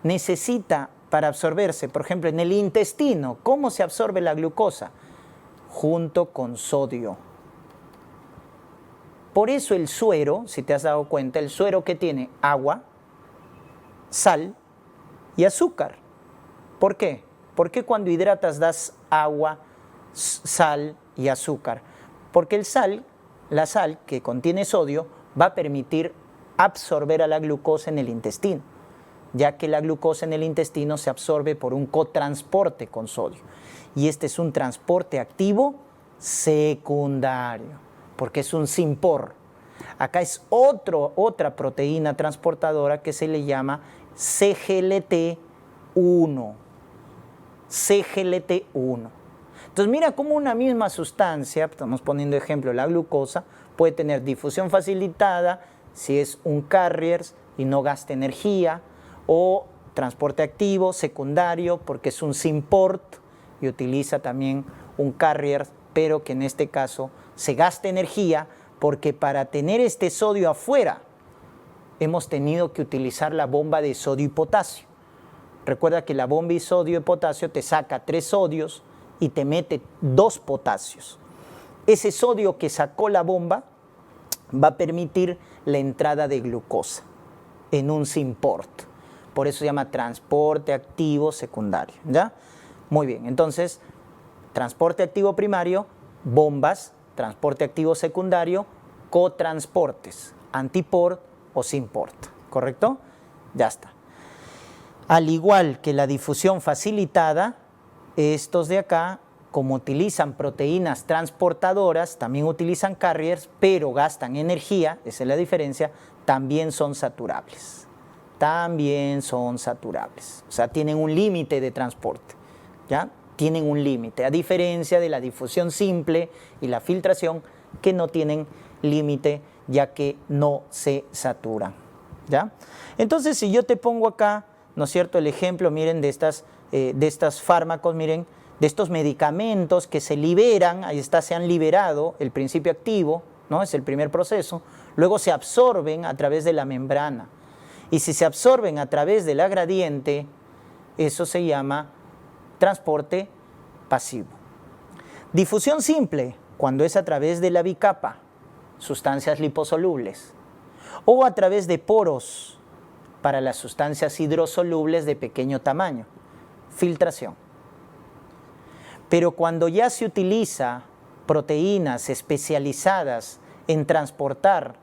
necesita para absorberse, por ejemplo, en el intestino. ¿Cómo se absorbe la glucosa? Junto con sodio. Por eso el suero, si te has dado cuenta, el suero que tiene agua, sal y azúcar. ¿Por qué? ¿Por qué cuando hidratas das agua, sal y azúcar? Porque la sal que contiene sodio va a permitir absorber a la glucosa en el intestino, ya que la glucosa en el intestino se absorbe por un cotransporte con sodio. Y este es un transporte activo secundario, porque es un simpor. Acá es otra proteína transportadora que se le llama CGLT1. CGLT1. Entonces mira cómo una misma sustancia, estamos poniendo ejemplo la glucosa, puede tener difusión facilitada si es un carrier y no gasta energía, o transporte activo secundario porque es un simport y utiliza también un carrier, pero que en este caso se gasta energía porque para tener este sodio afuera hemos tenido que utilizar la bomba de sodio y potasio. Recuerda que la bomba de sodio y potasio te saca 3 sodios y te mete 2 potasios. Ese sodio que sacó la bomba va a permitir la entrada de glucosa en un simport. por eso se llama transporte activo secundario, ¿ya? Muy bien, entonces, transporte activo primario, bombas, transporte activo secundario, cotransportes, antiport o sin port, ¿correcto? Ya está. Al igual que la difusión facilitada, estos de acá, como utilizan proteínas transportadoras, también utilizan carriers, pero gastan energía, esa es la diferencia, también son saturables. También son saturables. O sea, tienen un límite de transporte, ¿ya? Tienen un límite, a diferencia de la difusión simple y la filtración, que no tienen límite, ya que no se saturan, ¿ya? Entonces, si yo te pongo acá, ¿no es cierto?, el ejemplo, miren, de estos fármacos, miren, de estos medicamentos que se liberan, ahí está, se han liberado, el principio activo, ¿no?, es el primer proceso, luego se absorben a través de la membrana, y si se absorben a través de la gradiente, eso se llama transporte pasivo. Difusión simple, cuando es a través de la bicapa, sustancias liposolubles, o a través de poros, para las sustancias hidrosolubles de pequeño tamaño, filtración. Pero cuando ya se utiliza proteínas especializadas en transportar,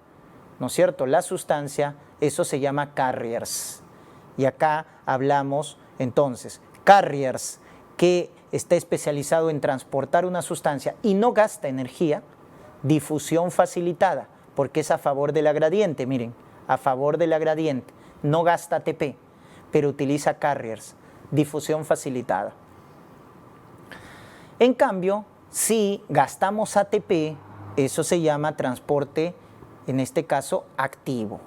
¿no es cierto?, la sustancia, eso se llama carriers. Y acá hablamos entonces, carriers que está especializado en transportar una sustancia y no gasta energía, difusión facilitada, porque es a favor de la gradiente, miren, a favor de la gradiente, no gasta ATP, pero utiliza carriers, difusión facilitada. En cambio, si gastamos ATP, eso se llama transporte, en este caso, activo.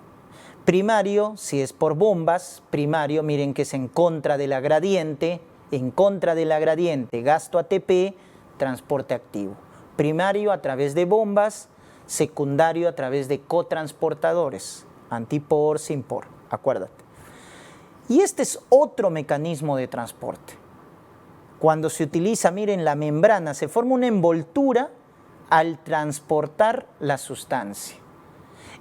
Primario, si es por bombas, primario, miren que es en contra de la gradiente, gasto ATP, transporte activo. Primario a través de bombas, secundario a través de cotransportadores, antipor, sin por, acuérdate. Y este es otro mecanismo de transporte. Cuando se utiliza, miren, la membrana, se forma una envoltura al transportar la sustancia.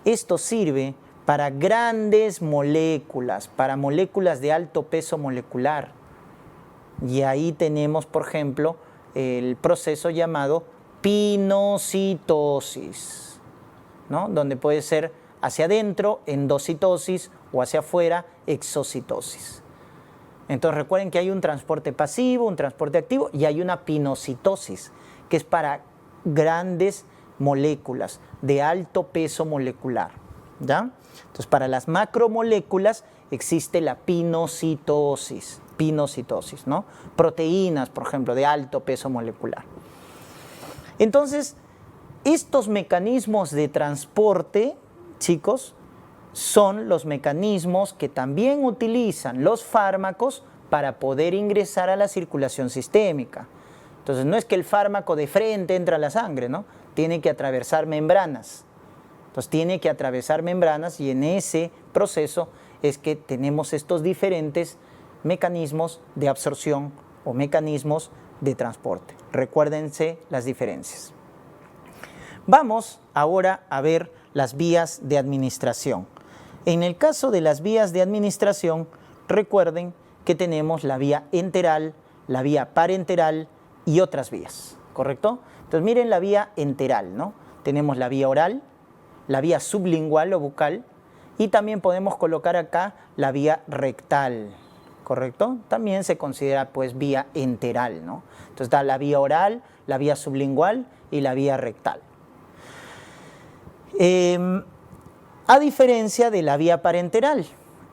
Esto sirve para grandes moléculas, para moléculas de alto peso molecular. Y ahí tenemos, por ejemplo, el proceso llamado pinocitosis, ¿no?, donde puede ser hacia adentro, endocitosis, o hacia afuera, exocitosis. Entonces recuerden que hay un transporte pasivo, un transporte activo, y hay una pinocitosis, que es para grandes moléculas de alto peso molecular, ¿ya? Entonces, para las macromoléculas existe la pinocitosis, ¿no? Proteínas, por ejemplo, de alto peso molecular. Entonces, estos mecanismos de transporte, chicos, son los mecanismos que también utilizan los fármacos para poder ingresar a la circulación sistémica. Entonces, no es que el fármaco de frente entra a la sangre, ¿no? Tiene que atravesar membranas. Entonces, tiene que atravesar membranas, y en ese proceso es que tenemos estos diferentes mecanismos de absorción o mecanismos de transporte. Recuérdense las diferencias. Vamos ahora a ver las vías de administración. En el caso de las vías de administración, recuerden que tenemos la vía enteral, la vía parenteral y otras vías, ¿correcto? Entonces miren la vía enteral, ¿no? Tenemos la vía oral, la vía sublingual o bucal, y también podemos colocar acá la vía rectal, ¿correcto? También se considera pues vía enteral, ¿no? Entonces está la vía oral, la vía sublingual y la vía rectal. A diferencia de la vía parenteral,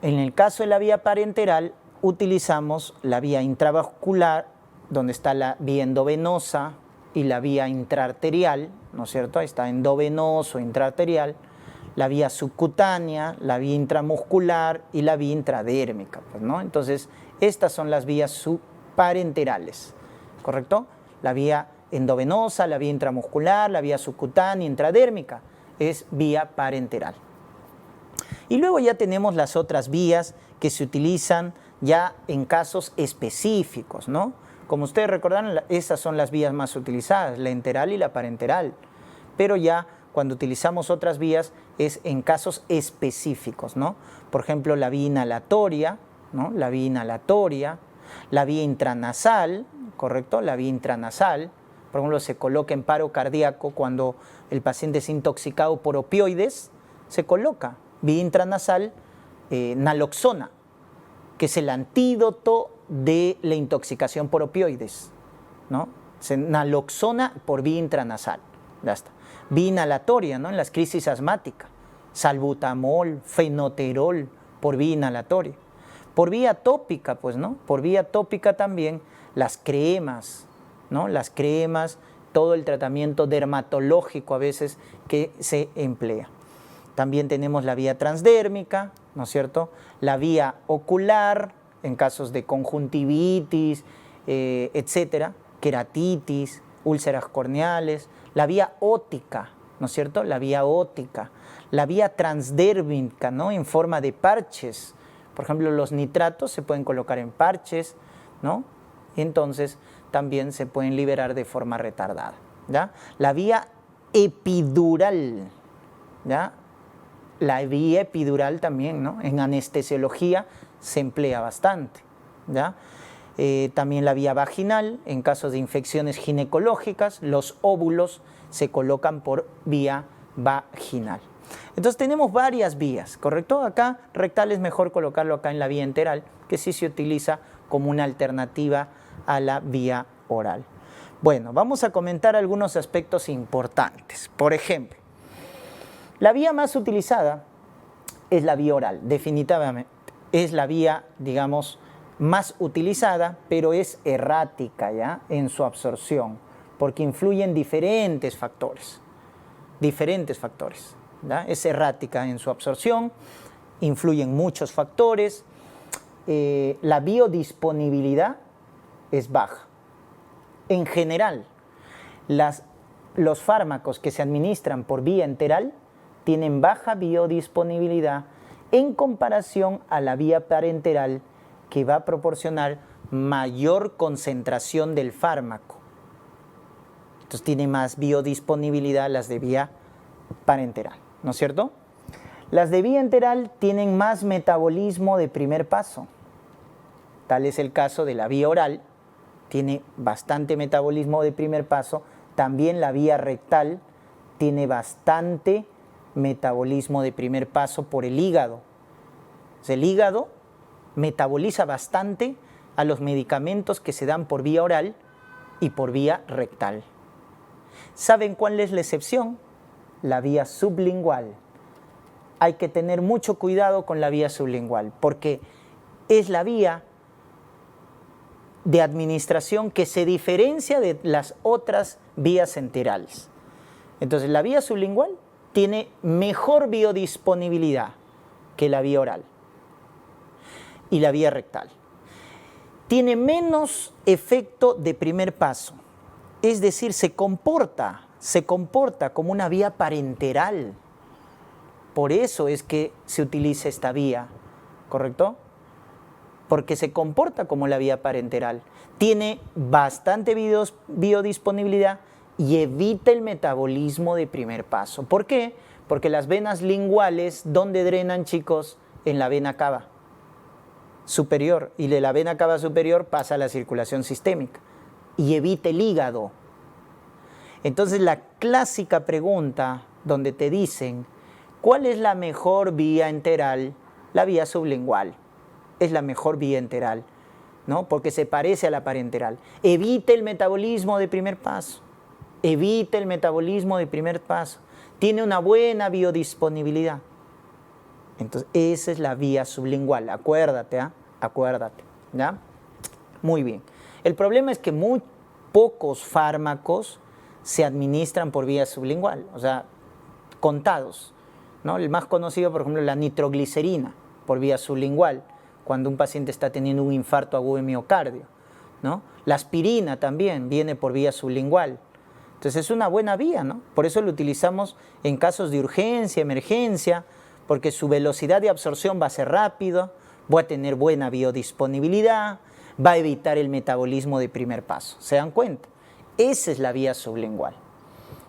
en el caso de la vía parenteral utilizamos la vía intravascular, donde está la vía endovenosa y la vía intraarterial, ¿no es cierto? Ahí está endovenoso, intraarterial, la vía subcutánea, la vía intramuscular y la vía intradérmica, pues, ¿no? Entonces, estas son las vías subparenterales, ¿correcto? La vía endovenosa, la vía intramuscular, la vía subcutánea, intradérmica, es vía parenteral. Y luego ya tenemos las otras vías que se utilizan ya en casos específicos, ¿no? Como ustedes recordarán, esas son las vías más utilizadas, la enteral y la parenteral. Pero ya cuando utilizamos otras vías es en casos específicos, ¿no? Por ejemplo, la vía inhalatoria, ¿no? La vía inhalatoria, la vía intranasal, ¿correcto? La vía intranasal, por ejemplo, se coloca en paro cardíaco cuando el paciente es intoxicado por opioides, se coloca vía intranasal naloxona, que es el antídoto de la intoxicación por opioides, ¿no? Naloxona por vía intranasal, ya está. Vía inhalatoria, ¿no? En las crisis asmáticas, salbutamol, fenoterol por vía inhalatoria. Por vía tópica, pues, ¿no? Por vía tópica también las cremas, ¿no? Las cremas, todo el tratamiento dermatológico a veces que se emplea. También tenemos la vía transdérmica, ¿no es cierto? La vía ocular, en casos de conjuntivitis, etcétera, queratitis, úlceras corneales. La vía óptica, ¿no es cierto? La vía óptica. La vía transdérmica, ¿no? En forma de parches. Por ejemplo, los nitratos se pueden colocar en parches, ¿no? Y entonces también se pueden liberar de forma retardada, ¿ya? La vía epidural, ¿ya? La vía epidural también, ¿no? En anestesiología se emplea bastante, ¿ya? También la vía vaginal, en casos de infecciones ginecológicas, los óvulos se colocan por vía vaginal. Entonces tenemos varias vías, ¿correcto? Acá rectal es mejor colocarlo acá en la vía enteral, que sí se utiliza como una alternativa a la vía oral. Bueno, vamos a comentar algunos aspectos importantes. Por ejemplo, la vía más utilizada es la vía oral, definitivamente. Es la vía, digamos, más utilizada, pero es errática, ¿ya? En su absorción, porque influyen diferentes factores. ¿Ya? Es errática en su absorción, influyen muchos factores. La biodisponibilidad es baja. En general, los fármacos que se administran por vía enteral tienen baja biodisponibilidad en comparación a la vía parenteral, que va a proporcionar mayor concentración del fármaco. Entonces tiene más biodisponibilidad las de vía parenteral, ¿no es cierto? Las de vía enteral tienen más metabolismo de primer paso. Tal es el caso de la vía oral, tiene bastante metabolismo de primer paso. También la vía rectal tiene bastante metabolismo de primer paso por el hígado. El hígado metaboliza bastante a los medicamentos que se dan por vía oral y por vía rectal. ¿Saben cuál es la excepción? La vía sublingual. Hay que tener mucho cuidado con la vía sublingual, porque es la vía de administración que se diferencia de las otras vías enterales. Entonces, la vía sublingual tiene mejor biodisponibilidad que la vía oral y la vía rectal. Tiene menos efecto de primer paso, es decir, se comporta como una vía parenteral. Por eso es que se utiliza esta vía, ¿correcto? Porque se comporta como la vía parenteral. Tiene bastante biodisponibilidad y evita el metabolismo de primer paso. ¿Por qué? Porque las venas linguales, ¿dónde drenan, chicos? En la vena cava superior, y de la vena cava superior pasa a la circulación sistémica y evita el hígado. Entonces, la clásica pregunta donde te dicen ¿cuál es la mejor vía enteral? La vía sublingual es la mejor vía enteral, ¿no? Porque se parece a la parenteral. Evita el metabolismo de primer paso. Evita el metabolismo de primer paso. Tiene una buena biodisponibilidad. Entonces, esa es la vía sublingual. Acuérdate, ¿eh? Acuérdate, ¿ya? Muy bien. El problema es que muy pocos fármacos se administran por vía sublingual, o sea, contados, ¿no? El más conocido, por ejemplo, la nitroglicerina por vía sublingual, cuando un paciente está teniendo un infarto agudo de miocardio, ¿no? La aspirina también viene por vía sublingual. Entonces es una buena vía, ¿no? Por eso lo utilizamos en casos de urgencia, emergencia, porque su velocidad de absorción va a ser rápido, va a tener buena biodisponibilidad, va a evitar el metabolismo de primer paso. ¿Se dan cuenta? Esa es la vía sublingual,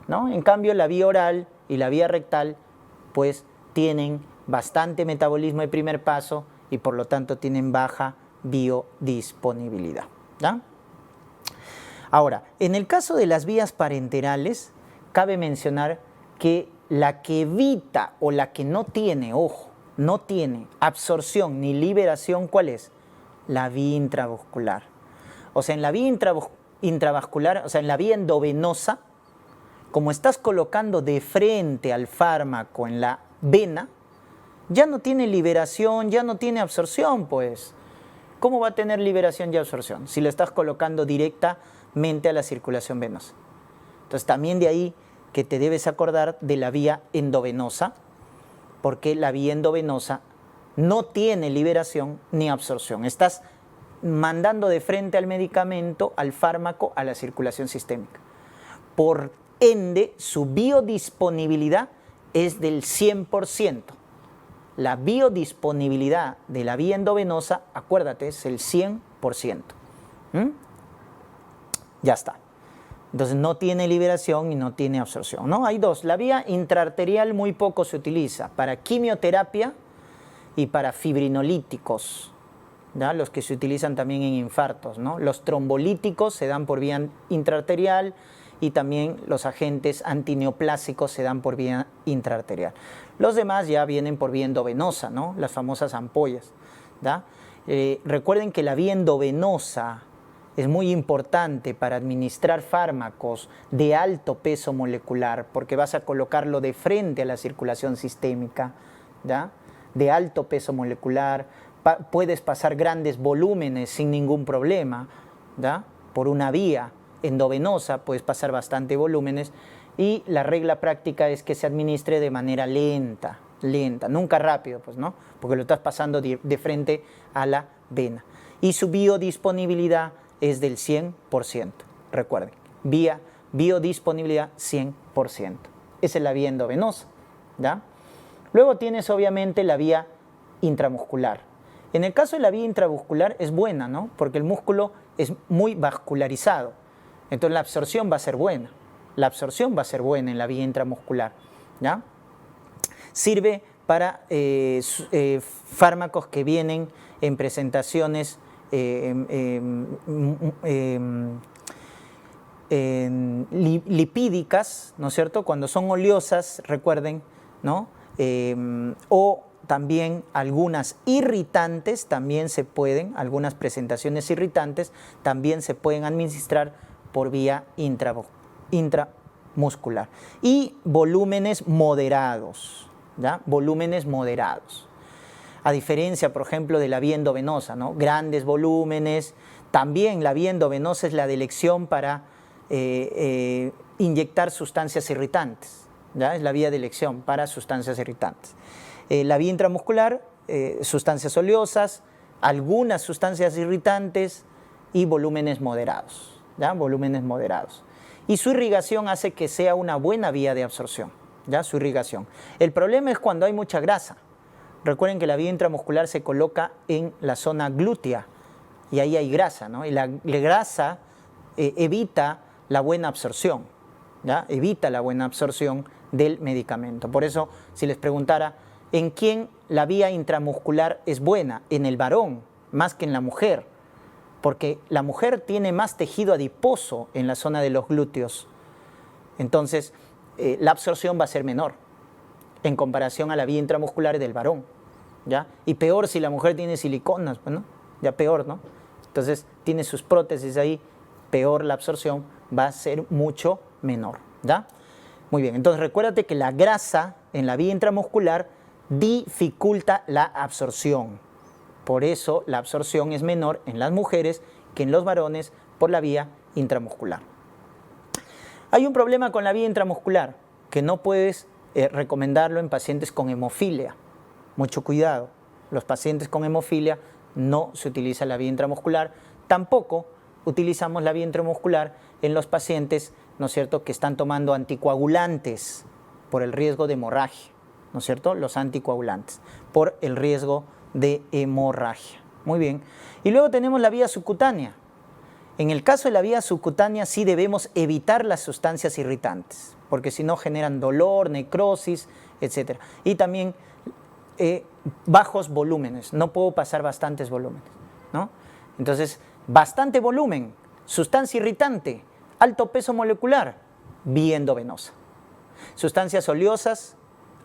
¿no? En cambio, la vía oral y la vía rectal, pues, tienen bastante metabolismo de primer paso y por lo tanto tienen baja biodisponibilidad, ¿ya? Ahora, en el caso de las vías parenterales, cabe mencionar que la que evita o la que no tiene, ojo, no tiene absorción ni liberación, ¿cuál es? La vía intravascular. O sea, en la vía intravascular, o sea, en la vía endovenosa, como estás colocando de frente al fármaco en la vena, ya no tiene liberación, ya no tiene absorción, pues. ¿Cómo va a tener liberación y absorción si lo estás colocando directamente a la circulación venosa? Entonces, también de ahí que te debes acordar de la vía endovenosa, porque la vía endovenosa no tiene liberación ni absorción. Estás mandando de frente al medicamento, al fármaco, a la circulación sistémica. Por ende, su biodisponibilidad es del 100%. La biodisponibilidad de la vía endovenosa, acuérdate, es el 100%. Ya está. Entonces no tiene liberación y no tiene absorción, ¿no? Hay dos. La vía intraarterial muy poco se utiliza para quimioterapia y para fibrinolíticos, ¿ya? Los que se utilizan también en infartos, ¿no? Los trombolíticos se dan por vía intraarterial y también los agentes antineoplásicos se dan por vía intraarterial. Los demás ya vienen por vía endovenosa, ¿no? Las famosas ampollas, ¿ya? Recuerden que la vía endovenosa es muy importante para administrar fármacos de alto peso molecular, porque vas a colocarlo de frente a la circulación sistémica, ¿ya? De alto peso molecular, puedes pasar grandes volúmenes sin ningún problema, ¿ya? Por una vía endovenosa puedes pasar bastante volúmenes y la regla práctica es que se administre de manera lenta, nunca rápido, pues, ¿no? Porque lo estás pasando de frente a la vena. Y su biodisponibilidad es del 100%, recuerden, biodisponibilidad 100%. Esa es la vía endovenosa, ¿ya? Luego tienes obviamente la vía intramuscular. En el caso de la vía intramuscular es buena, ¿no? Porque el músculo es muy vascularizado, entonces la absorción va a ser buena. La absorción va a ser buena en la vía intramuscular, ¿ya? Sirve para fármacos que vienen en presentaciones lipídicas, ¿no es cierto? Cuando son oleosas, recuerden, ¿no? O también algunas irritantes también se pueden, algunas presentaciones irritantes también se pueden administrar por vía intramuscular. Y volúmenes moderados, ¿ya? Volúmenes moderados. A diferencia, por ejemplo, de la vía endovenosa, ¿no? Grandes volúmenes. También la vía endovenosa es la de elección para inyectar sustancias irritantes, ¿ya? Es la vía de elección para sustancias irritantes. La vía intramuscular, sustancias oleosas, algunas sustancias irritantes y volúmenes moderados, ¿ya? Volúmenes moderados. Y su irrigación hace que sea una buena vía de absorción, ¿ya? Su irrigación. El problema es cuando hay mucha grasa. Recuerden que la vía intramuscular se coloca en la zona glútea y ahí hay grasa, ¿no? Y la grasa evita la buena absorción, ¿ya? Evita la buena absorción del medicamento. Por eso, si les preguntara, ¿en quién la vía intramuscular es buena? En el varón, más que en la mujer, porque la mujer tiene más tejido adiposo en la zona de los glúteos. Entonces, la absorción va a ser menor en comparación a la vía intramuscular del varón, ¿ya? Y peor si la mujer tiene siliconas, ¿no? Ya peor, ¿no? Entonces, tiene sus prótesis ahí, peor la absorción va a ser mucho menor, ¿ya? Muy bien, entonces recuérdate que la grasa en la vía intramuscular dificulta la absorción. Por eso la absorción es menor en las mujeres que en los varones por la vía intramuscular. Hay un problema con la vía intramuscular, que no puedes recomendarlo en pacientes con hemofilia. Mucho cuidado, los pacientes con hemofilia no se utiliza la vía intramuscular, tampoco utilizamos la vía intramuscular en los pacientes, ¿no es cierto?, que están tomando anticoagulantes por el riesgo de hemorragia, ¿no es cierto?, los anticoagulantes, por el riesgo de hemorragia. Muy bien. Y luego tenemos la vía subcutánea. En el caso de la vía subcutánea sí debemos evitar las sustancias irritantes, porque si no generan dolor, necrosis, etc. Y también bajos volúmenes, no puedo pasar bastantes volúmenes, ¿no? Entonces, bastante volumen, sustancia irritante, alto peso molecular, vía endovenosa. Sustancias oleosas,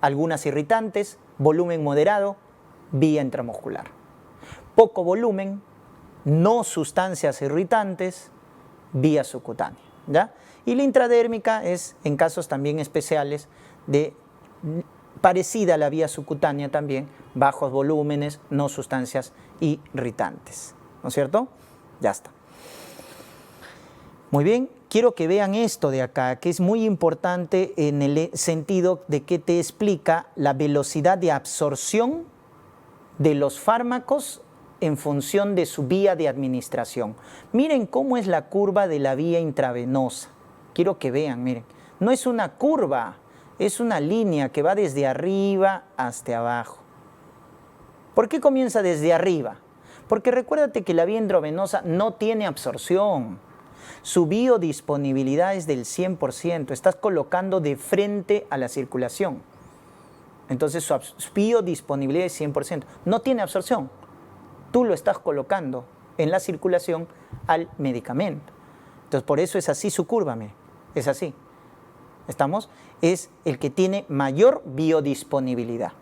algunas irritantes, volumen moderado, vía intramuscular. Poco volumen, no sustancias irritantes, vía subcutánea, ¿ya? Y la intradérmica es en casos también especiales parecida a la vía subcutánea también, bajos volúmenes, no sustancias irritantes, ¿no es cierto? Ya está. Muy bien, quiero que vean esto de acá, que es muy importante en el sentido de que te explica la velocidad de absorción de los fármacos en función de su vía de administración. Miren cómo es la curva de la vía intravenosa. Quiero que vean, miren, no es una curva, es una línea que va desde arriba hasta abajo. ¿Por qué comienza desde arriba? Porque recuérdate que la vía intravenosa no tiene absorción. Su biodisponibilidad es del 100%. Estás colocando de frente a la circulación. Entonces su biodisponibilidad es 100%. No tiene absorción. Tú lo estás colocando en la circulación al medicamento. Entonces por eso es así su curva, mire. Es así. ¿Estamos? Es el que tiene mayor biodisponibilidad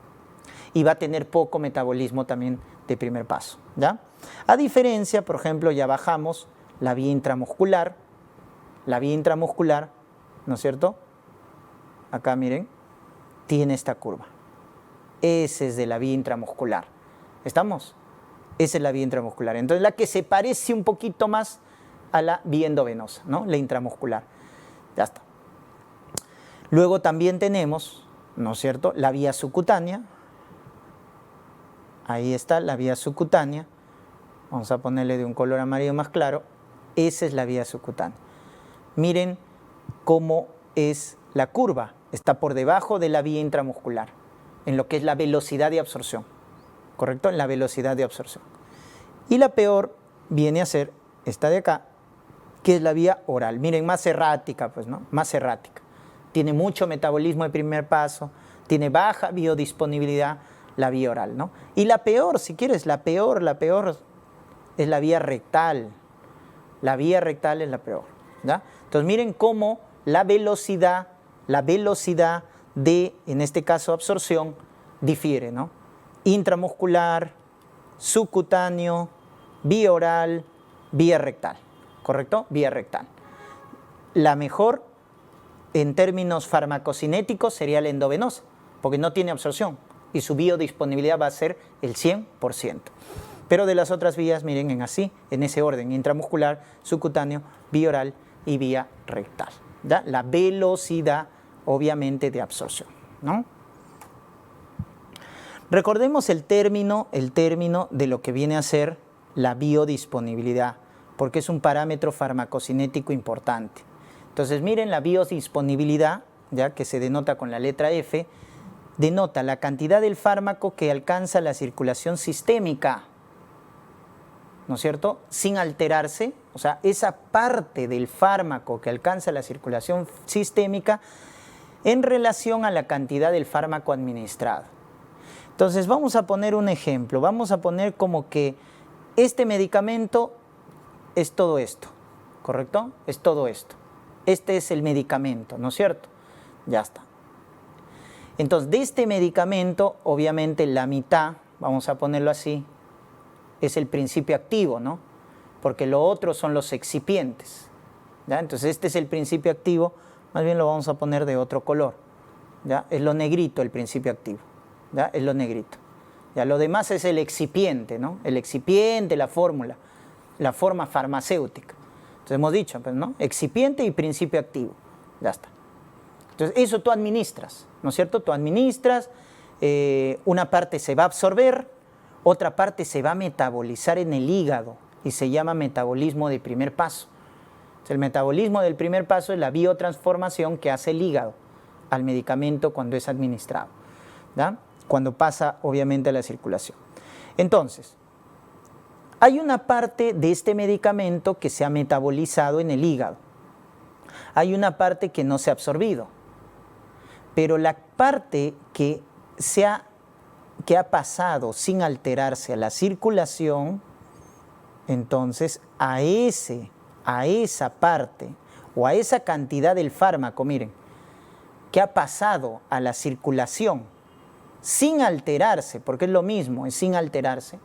y va a tener poco metabolismo también de primer paso, ¿ya? A diferencia, por ejemplo, ya bajamos la vía intramuscular, ¿no es cierto? Acá miren, tiene esta curva. Esa es de la vía intramuscular. ¿Estamos? Esa es la vía intramuscular. Entonces la que se parece un poquito más a la vía endovenosa, ¿no? La intramuscular. Ya está. Luego también tenemos, ¿no es cierto?, la vía subcutánea. Ahí está la vía subcutánea. Vamos a ponerle de un color amarillo más claro. Esa es la vía subcutánea. Miren cómo es la curva. Está por debajo de la vía intramuscular, en lo que es la velocidad de absorción. ¿Correcto? En la velocidad de absorción. Y la peor viene a ser esta de acá, que es la vía oral. Miren, más errática, pues, ¿no? Más errática. Tiene mucho metabolismo de primer paso, tiene baja biodisponibilidad, la vía oral, ¿no? Y la peor, si quieres, la peor es la vía rectal. La vía rectal es la peor, ¿ya? Entonces miren cómo la velocidad de, en este caso, absorción, difiere, ¿no? Intramuscular, subcutáneo, vía oral, vía rectal, ¿correcto? Vía rectal. La mejor en términos farmacocinéticos sería la endovenosa, porque no tiene absorción y su biodisponibilidad va a ser el 100%. Pero de las otras vías, miren, en ese orden, intramuscular, subcutáneo, vía oral y vía rectal, ¿ya? La velocidad, obviamente, de absorción, ¿no? Recordemos el término de lo que viene a ser la biodisponibilidad, porque es un parámetro farmacocinético importante. Entonces miren, la biodisponibilidad, ya que se denota con la letra F, denota la cantidad del fármaco que alcanza la circulación sistémica, ¿no es cierto?, sin alterarse. O sea, esa parte del fármaco que alcanza la circulación sistémica en relación a la cantidad del fármaco administrado. Entonces vamos a poner un ejemplo, vamos a poner como que este medicamento es todo esto, ¿correcto? Es todo esto. Este es el medicamento, ¿no es cierto? Ya está. Entonces, de este medicamento, obviamente la mitad, vamos a ponerlo así, es el principio activo, ¿no? Porque lo otro son los excipientes, ¿ya? Entonces, este es el principio activo, más bien lo vamos a poner de otro color, ¿ya? Es lo negrito el principio activo, ¿ya? Es lo negrito. Ya, lo demás es el excipiente, ¿no? El excipiente, la fórmula, la forma farmacéutica. Entonces hemos dicho, pues, ¿no? Excipiente y principio activo. Ya está. Entonces eso tú administras, ¿no es cierto? Tú administras, una parte se va a absorber, otra parte se va a metabolizar en el hígado y se llama metabolismo de primer paso. Entonces, el metabolismo del primer paso es la biotransformación que hace el hígado al medicamento cuando es administrado, ¿ya? Cuando pasa obviamente a la circulación. Entonces, hay una parte de este medicamento que se ha metabolizado en el hígado. Hay una parte que no se ha absorbido. Pero la parte que se ha que ha pasado sin alterarse a la circulación, entonces a esa parte o a esa cantidad del fármaco, miren, que ha pasado a la circulación sin alterarse, porque es lo mismo, es sin alterarse,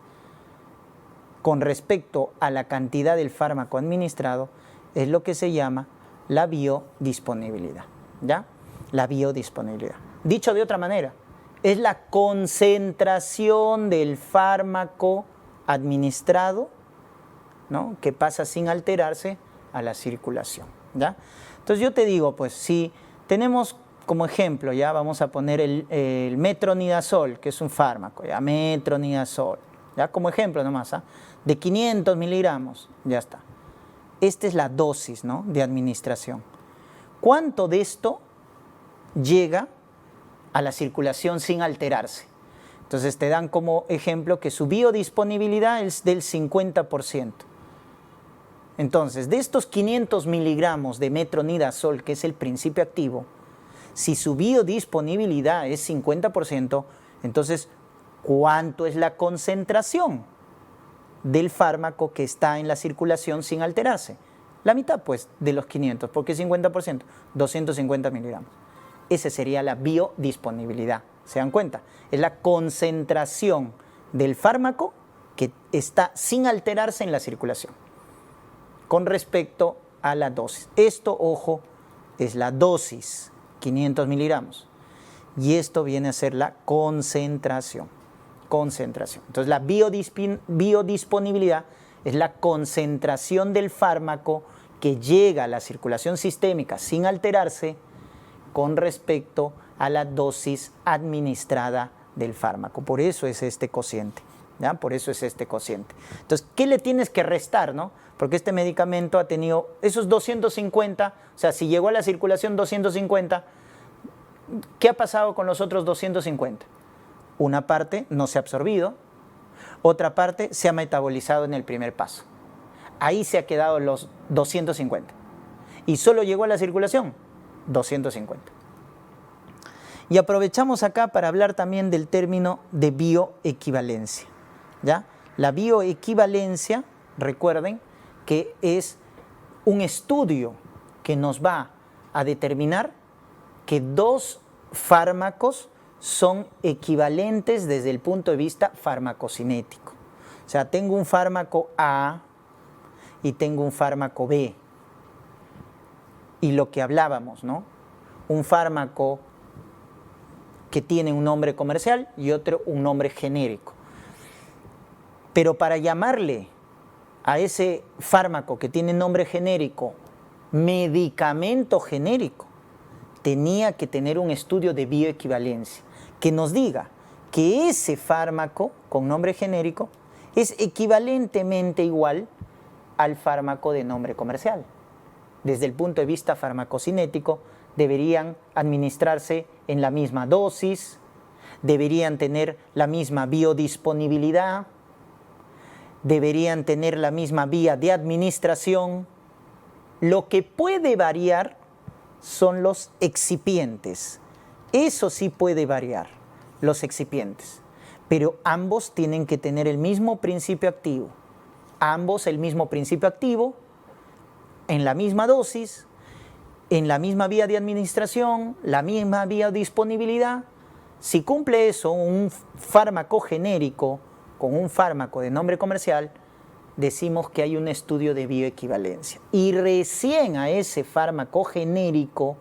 con respecto a la cantidad del fármaco administrado, es lo que se llama la biodisponibilidad, ¿ya? La biodisponibilidad. Dicho de otra manera, es la concentración del fármaco administrado, ¿no?, que pasa sin alterarse a la circulación, ¿ya? Entonces yo te digo, pues si tenemos como ejemplo, ya vamos a poner el metronidazol, que es un fármaco, ya, metronidazol, ya como ejemplo nomás, ¿ah?, de 500 miligramos, ya está. Esta es la dosis, ¿no?, de administración. ¿Cuánto de esto llega a la circulación sin alterarse? Entonces te dan como ejemplo que su biodisponibilidad es del 50%. Entonces, de estos 500 miligramos de metronidazol, que es el principio activo, si su biodisponibilidad es 50%, entonces, ¿cuánto es la concentración del fármaco que está en la circulación sin alterarse? La mitad, pues, de los 500, porque 50%, 250 miligramos. Esa sería la biodisponibilidad. ¿Se dan cuenta? Es la concentración del fármaco que está sin alterarse en la circulación con respecto a la dosis. Esto, ojo, es la dosis, 500 miligramos. Y esto viene a ser la concentración. Entonces, la biodisponibilidad es la concentración del fármaco que llega a la circulación sistémica sin alterarse con respecto a la dosis administrada del fármaco. Por eso es este cociente, ¿ya? Por eso es este cociente. Entonces, ¿qué le tienes que restar, no? Porque este medicamento ha tenido esos 250, o sea, si llegó a la circulación 250, ¿qué ha pasado con los otros 250? Una parte no se ha absorbido, otra parte se ha metabolizado en el primer paso. Ahí se ha quedado los 250. Y solo llegó a la circulación 250. Y aprovechamos acá para hablar también del término de bioequivalencia, ¿ya? La bioequivalencia, recuerden, que es un estudio que nos va a determinar que dos fármacos son equivalentes desde el punto de vista farmacocinético. O sea, tengo un fármaco A y tengo un fármaco B. Y lo que hablábamos, ¿no? Un fármaco que tiene un nombre comercial y otro un nombre genérico. Pero para llamarle a ese fármaco que tiene nombre genérico medicamento genérico, tenía que tener un estudio de bioequivalencia que nos diga que ese fármaco con nombre genérico es equivalentemente igual al fármaco de nombre comercial. Desde el punto de vista farmacocinético, deberían administrarse en la misma dosis, deberían tener la misma biodisponibilidad, deberían tener la misma vía de administración. Lo que puede variar son los excipientes. Eso sí puede variar, los excipientes. Pero ambos tienen que tener el mismo principio activo. Ambos el mismo principio activo, en la misma dosis, en la misma vía de administración, la misma vía de disponibilidad. Si cumple eso un fármaco genérico con un fármaco de nombre comercial, decimos que hay un estudio de bioequivalencia. Y recién a ese fármaco genérico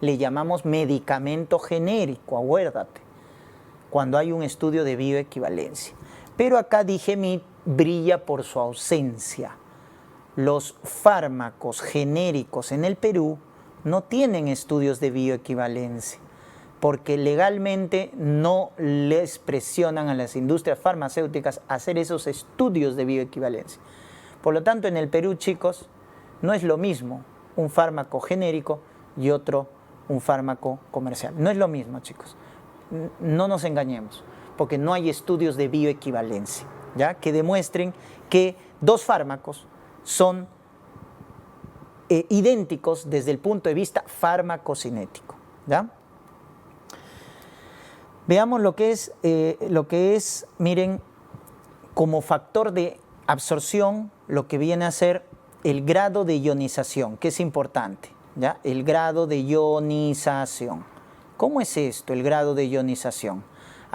le llamamos medicamento genérico, acuérdate, cuando hay un estudio de bioequivalencia. Pero acá DIGEMIT brilla por su ausencia. Los fármacos genéricos en el Perú no tienen estudios de bioequivalencia, porque legalmente no les presionan a las industrias farmacéuticas a hacer esos estudios de bioequivalencia. Por lo tanto, en el Perú, chicos, no es lo mismo un fármaco genérico y otro un fármaco comercial. No es lo mismo, chicos. No nos engañemos, porque no hay estudios de bioequivalencia, ¿ya?, que demuestren que dos fármacos son idénticos desde el punto de vista farmacocinético, ¿ya? Veamos lo que es, miren, como factor de absorción, lo que viene a ser el grado de ionización, que es importante, ¿ya? El grado de ionización. ¿Cómo es esto, el grado de ionización?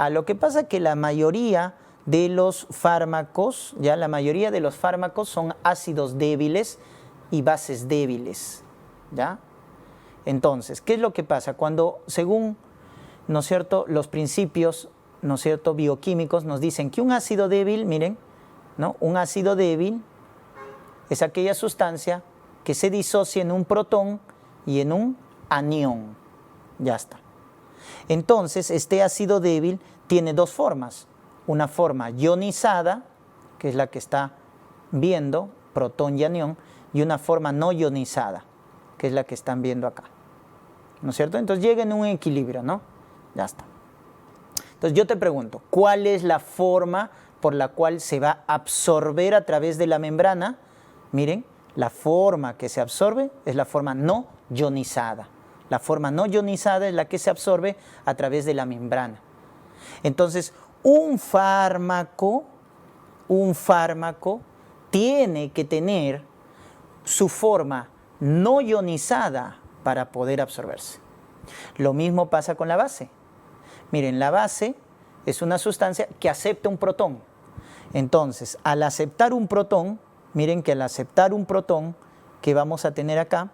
Lo que pasa es que la mayoría de los fármacos, ya la mayoría de los fármacos son ácidos débiles y bases débiles, ¿ya? Entonces, ¿qué es lo que pasa? Cuando, según, ¿no es cierto?, los principios, ¿no es cierto?, bioquímicos nos dicen que un ácido débil, miren, ¿no?, un ácido débil es aquella sustancia que se disocia en un protón y en un anión. Ya está. Entonces, este ácido débil tiene dos formas. Una forma ionizada, que es la que está viendo, protón y anión, y una forma no ionizada, que es la que están viendo acá. ¿No es cierto? Entonces llega en un equilibrio, ¿no? Ya está. Entonces yo te pregunto, ¿cuál es la forma por la cual se va a absorber a través de la membrana? Miren, la forma que se absorbe es la forma no ionizada. La forma no ionizada es la que se absorbe a través de la membrana. Entonces, un fármaco tiene que tener su forma no ionizada para poder absorberse. Lo mismo pasa con la base. Miren, la base es una sustancia que acepta un protón. Entonces, al aceptar un protón, miren que al aceptar un protón que vamos a tener acá,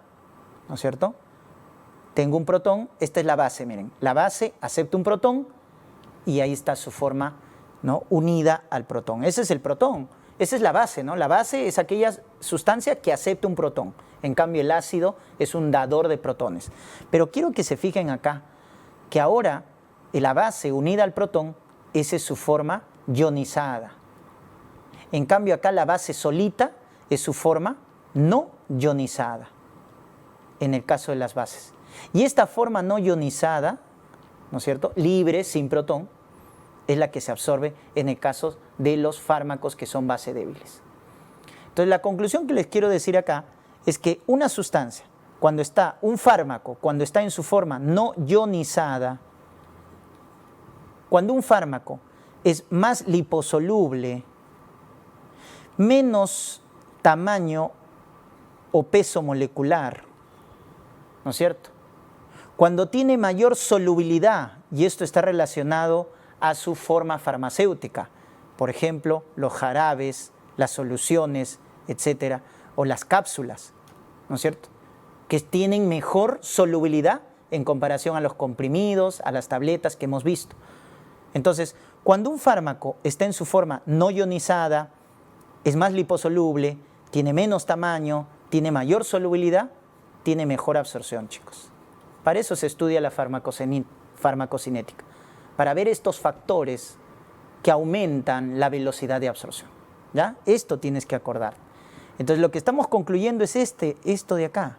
¿no es cierto? Tengo un protón, esta es la base, miren. La base acepta un protón y ahí está su forma, ¿no?, unida al protón. Ese es el protón, esa es la base, ¿no? La base es aquella sustancia que acepta un protón. En cambio, el ácido es un dador de protones. Pero quiero que se fijen acá, que ahora la base unida al protón, esa es su forma ionizada. En cambio, acá la base solita es su forma no ionizada, en el caso de las bases. Y esta forma no ionizada, ¿no es cierto?, libre, sin protón, es la que se absorbe en el caso de los fármacos que son base débiles. Entonces, la conclusión que les quiero decir acá es que una sustancia, un fármaco, cuando está en su forma no ionizada, cuando un fármaco es más liposoluble, menos tamaño o peso molecular, ¿no es cierto? Cuando tiene mayor solubilidad, y esto está relacionado a su forma farmacéutica, por ejemplo, los jarabes, las soluciones, etcétera, o las cápsulas, ¿no es cierto?, que tienen mejor solubilidad en comparación a los comprimidos, a las tabletas que hemos visto. Entonces, cuando un fármaco está en su forma no ionizada, es más liposoluble, tiene menos tamaño, tiene mayor solubilidad, tiene mejor absorción, chicos. Para eso se estudia la farmacocinética, para ver estos factores que aumentan la velocidad de absorción, ¿ya? Esto tienes que acordar. Entonces, lo que estamos concluyendo es esto de acá,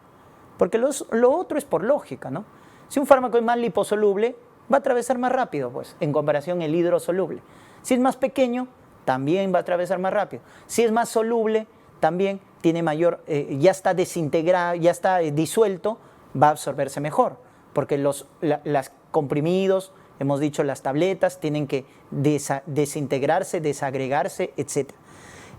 porque lo otro es por lógica, ¿no? Si un fármaco es más liposoluble, va a atravesar más rápido, pues, en comparación el hidrosoluble. Si es más pequeño, también va a atravesar más rápido. Si es más soluble, también tiene mayor, ya está desintegrado, ya está disuelto, va a absorberse mejor, porque los comprimidos, hemos dicho, las tabletas, tienen que desintegrarse, desagregarse, etc.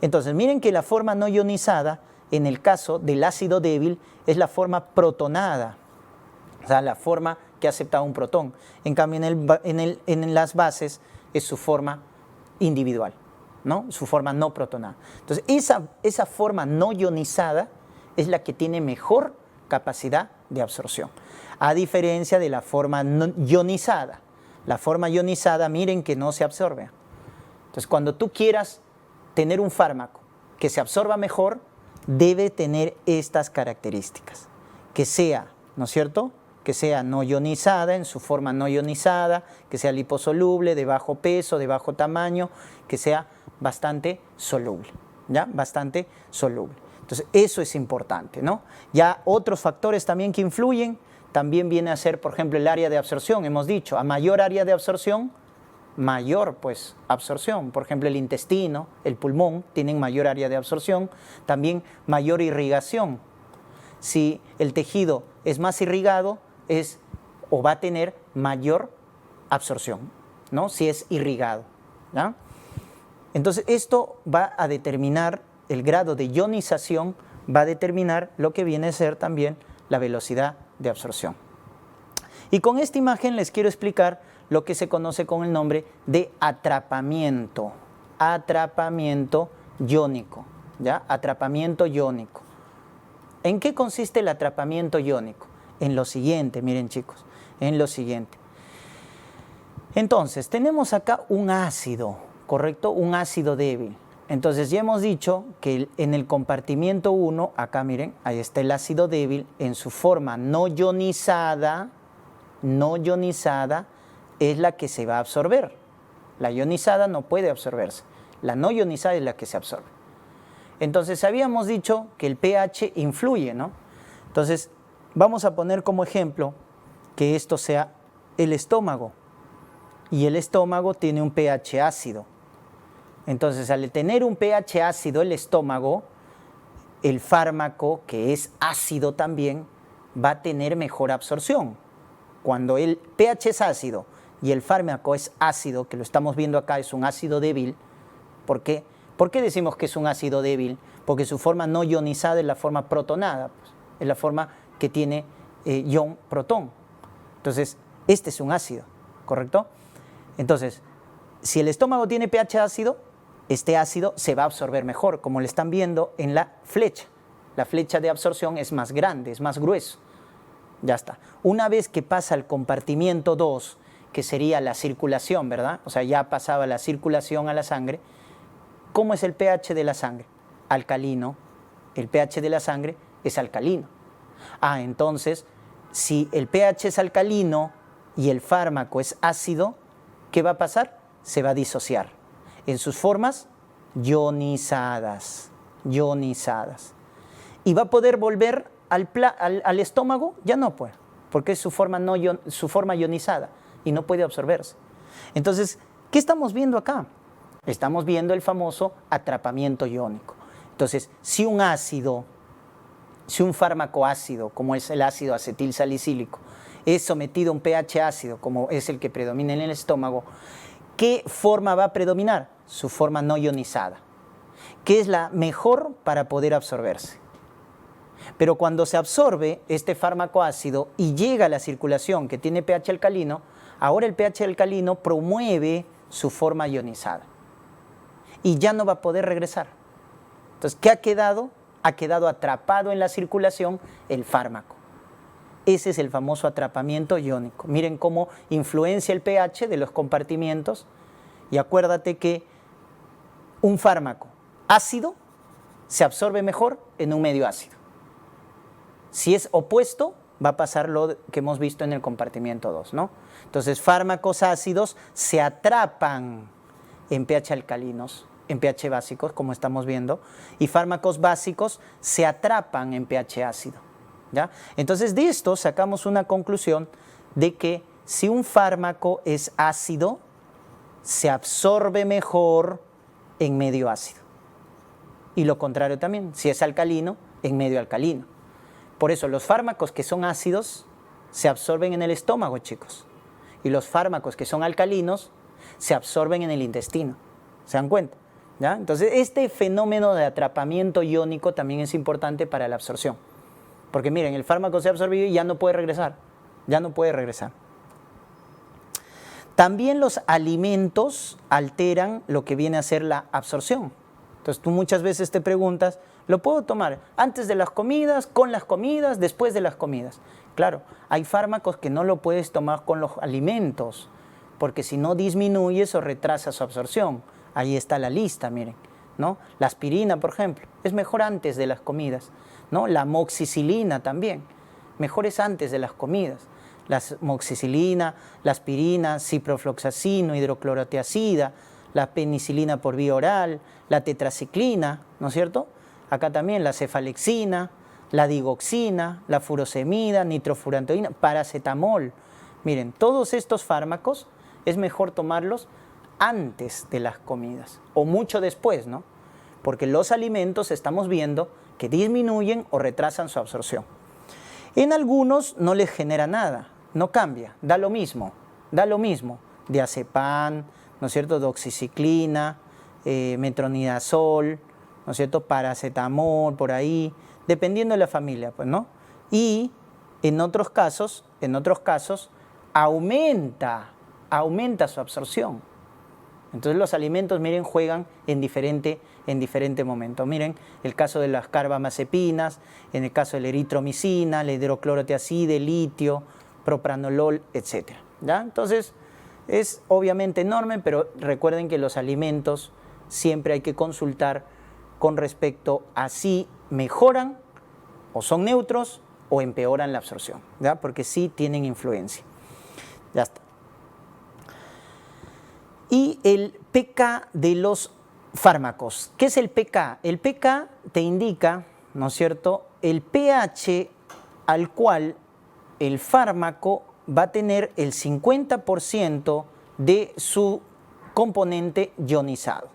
Entonces, miren que la forma no ionizada, en el caso del ácido débil, es la forma protonada, o sea, la forma que ha aceptado un protón. En cambio, en las bases es su forma individual, ¿no?, su forma no protonada. Entonces, esa forma no ionizada es la que tiene mejor capacidad de absorción, a diferencia de la forma no ionizada. La forma ionizada, miren que no se absorbe. Entonces, cuando tú quieras tener un fármaco que se absorba mejor, debe tener estas características. Que sea, ¿no es cierto?, que sea no ionizada, en su forma no ionizada, que sea liposoluble, de bajo peso, de bajo tamaño, que sea bastante soluble, ¿ya? Bastante soluble. Entonces, eso es importante, ¿no? Ya otros factores también que influyen, también viene a ser, por ejemplo, el área de absorción. Hemos dicho, a mayor área de absorción, mayor, pues, absorción. Por ejemplo, el intestino, el pulmón, tienen mayor área de absorción, también mayor irrigación. Si el tejido es más irrigado, va a tener mayor absorción, ¿no? Si es irrigado, ¿ya? Entonces esto va a determinar, el grado de ionización va a determinar lo que viene a ser también la velocidad de absorción. Y con esta imagen les quiero explicar lo que se conoce con el nombre de atrapamiento iónico, ¿ya? Atrapamiento iónico. ¿En qué consiste el atrapamiento iónico? En lo siguiente, miren chicos, en lo siguiente. Entonces, tenemos acá un ácido, ¿correcto? Un ácido débil. Entonces, ya hemos dicho que en el compartimiento 1, acá miren, ahí está el ácido débil en su forma no ionizada, es la que se va a absorber. La ionizada no puede absorberse. La no ionizada es la que se absorbe. Entonces, habíamos dicho que el pH influye, ¿no? Entonces, vamos a poner como ejemplo que esto sea el estómago. Y el estómago tiene un pH ácido. Entonces, al tener un pH ácido el estómago, el fármaco, que es ácido también, va a tener mejor absorción. Cuando el pH es ácido y el fármaco es ácido, que lo estamos viendo acá, es un ácido débil. ¿Por qué? ¿Por qué decimos que es un ácido débil? Porque su forma no ionizada es la forma protonada, pues, es la forma que tiene ion protón. Entonces, este es un ácido, ¿correcto? Entonces, si el estómago tiene pH ácido, este ácido se va a absorber mejor, como le están viendo en la flecha. La flecha de absorción es más grande, es más grueso. Ya está. Una vez que pasa al compartimiento 2, que sería la circulación, ¿verdad? O sea, ya pasaba la circulación a la sangre. ¿Cómo es el pH de la sangre? Alcalino. El pH de la sangre es alcalino. Entonces, si el pH es alcalino y el fármaco es ácido, ¿qué va a pasar? Se va a disociar en sus formas ionizadas. ¿Y va a poder volver al estómago? Ya no puede, porque es su forma ionizada y no puede absorberse. Entonces, ¿qué estamos viendo acá? Estamos viendo el famoso atrapamiento iónico. Entonces, si un fármaco ácido, como es el ácido acetilsalicílico, es sometido a un pH ácido, como es el que predomina en el estómago, ¿qué forma va a predominar? Su forma no ionizada, que es la mejor para poder absorberse. Pero cuando se absorbe este fármaco ácido y llega a la circulación que tiene pH alcalino, ahora el pH alcalino promueve su forma ionizada y ya no va a poder regresar. Entonces, ¿qué ha quedado? Ha quedado atrapado en la circulación el fármaco. Ese es el famoso atrapamiento iónico. Miren cómo influencia el pH de los compartimientos. Y acuérdate que un fármaco ácido se absorbe mejor en un medio ácido. Si es opuesto, va a pasar lo que hemos visto en el compartimiento 2, ¿no? Entonces, fármacos ácidos se atrapan en pH alcalinos, en pH básicos, como estamos viendo, y fármacos básicos se atrapan en pH ácido, ¿ya? Entonces, de esto sacamos una conclusión de que si un fármaco es ácido, se absorbe mejor en medio ácido. Y lo contrario también, si es alcalino, en medio alcalino. Por eso los fármacos que son ácidos se absorben en el estómago, chicos. Y los fármacos que son alcalinos se absorben en el intestino. ¿Se dan cuenta? ¿Ya? Entonces, este fenómeno de atrapamiento iónico también es importante para la absorción. Porque miren, el fármaco se ha absorbido y ya no puede regresar. Ya no puede regresar. También los alimentos alteran lo que viene a ser la absorción. Entonces, tú muchas veces te preguntas, ¿lo puedo tomar antes de las comidas, con las comidas, después de las comidas? Claro, hay fármacos que no lo puedes tomar con los alimentos, porque si no disminuyes o retrasas su absorción. Ahí está la lista, miren, ¿no? La aspirina, por ejemplo, es mejor antes de las comidas, ¿no? La amoxicilina también, mejor es antes de las comidas. La amoxicilina, la aspirina, ciprofloxacino, hidroclorotiazida, la penicilina por vía oral, la tetraciclina, ¿no es cierto? Acá también la cefalexina, la digoxina, la furosemida, nitrofurantoína, paracetamol. Miren, todos estos fármacos es mejor tomarlos antes de las comidas o mucho después, ¿no? Porque los alimentos estamos viendo que disminuyen o retrasan su absorción. En algunos no les genera nada, no cambia, da lo mismo, diazepam, ¿no es cierto?, doxiciclina, metronidazol, ¿no es cierto?, paracetamol, por ahí, dependiendo de la familia, pues, ¿no? Y en otros casos aumenta su absorción. Entonces los alimentos, miren, juegan en diferente momento. Miren, el caso de las carbamazepinas, en el caso de la eritromicina, la hidroclorotiazide, litio, propranolol, etc. ¿Ya? Entonces, es obviamente enorme, pero recuerden que los alimentos siempre hay que consultar con respecto a si mejoran o son neutros o empeoran la absorción, ¿ya? Porque sí tienen influencia. Ya está. Y el pK de los fármacos. ¿Qué es el pK? El pK te indica, ¿no es cierto?, el pH al cual el fármaco va a tener el 50% de su componente ionizado.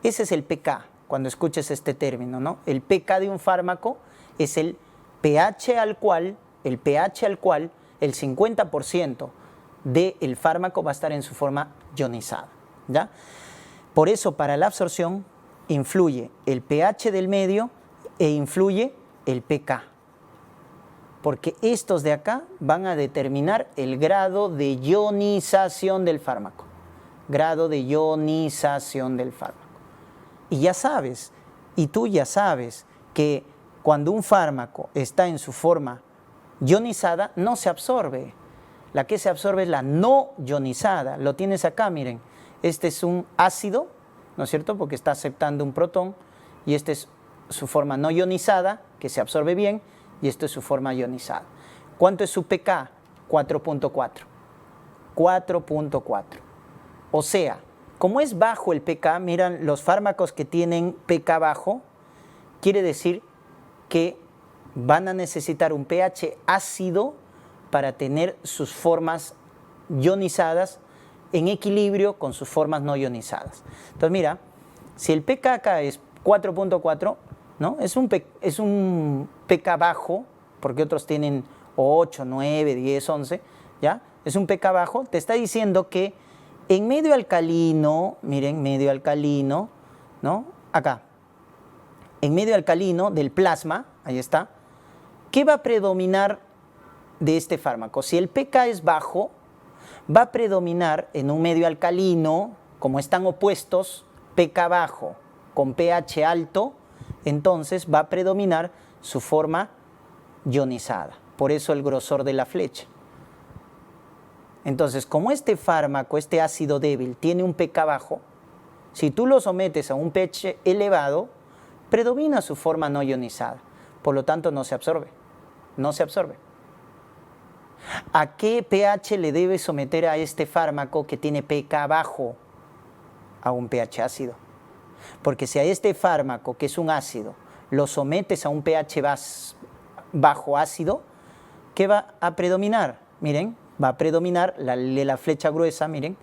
Ese es el pK, cuando escuches este término, ¿no? El pK de un fármaco es el pH al cual el 50% del fármaco va a estar en su forma ionizada, ¿ya? Por eso, para la absorción, influye el pH del medio e influye el pK. Porque estos de acá van a determinar el grado de ionización del fármaco. Grado de ionización del fármaco. Y ya sabes, y tú ya sabes, que cuando un fármaco está en su forma ionizada, no se absorbe. La que se absorbe es la no ionizada. Lo tienes acá, miren. Este es un ácido, ¿no es cierto?, porque está aceptando un protón, y esta es su forma no ionizada, que se absorbe bien, y esto es su forma ionizada. ¿Cuánto es su pK? 4.4. 4.4. O sea, como es bajo el pK, miran, los fármacos que tienen pK bajo, quiere decir que van a necesitar un pH ácido para tener sus formas ionizadas en equilibrio con sus formas no ionizadas. Entonces mira, si el pK acá es 4.4, ¿no? Es un pK bajo, porque otros tienen 8, 9, 10, 11, ¿ya? Es un pK bajo, te está diciendo que en medio alcalino, miren, medio alcalino, ¿no? Acá, en medio alcalino del plasma, ahí está, ¿qué va a predominar de este fármaco? Si el pK es bajo, va a predominar en un medio alcalino, como están opuestos, pK bajo con pH alto, entonces va a predominar su forma ionizada. Por eso el grosor de la flecha. Entonces, como este fármaco, este ácido débil, tiene un pK bajo, si tú lo sometes a un pH elevado, predomina su forma no ionizada. Por lo tanto, no se absorbe. No se absorbe. ¿A qué pH le debes someter a este fármaco que tiene pK bajo? A un pH ácido. Porque si a este fármaco, que es un ácido, lo sometes a un pH bajo ácido, ¿qué va a predominar? Miren, va a predominar la flecha gruesa, miren,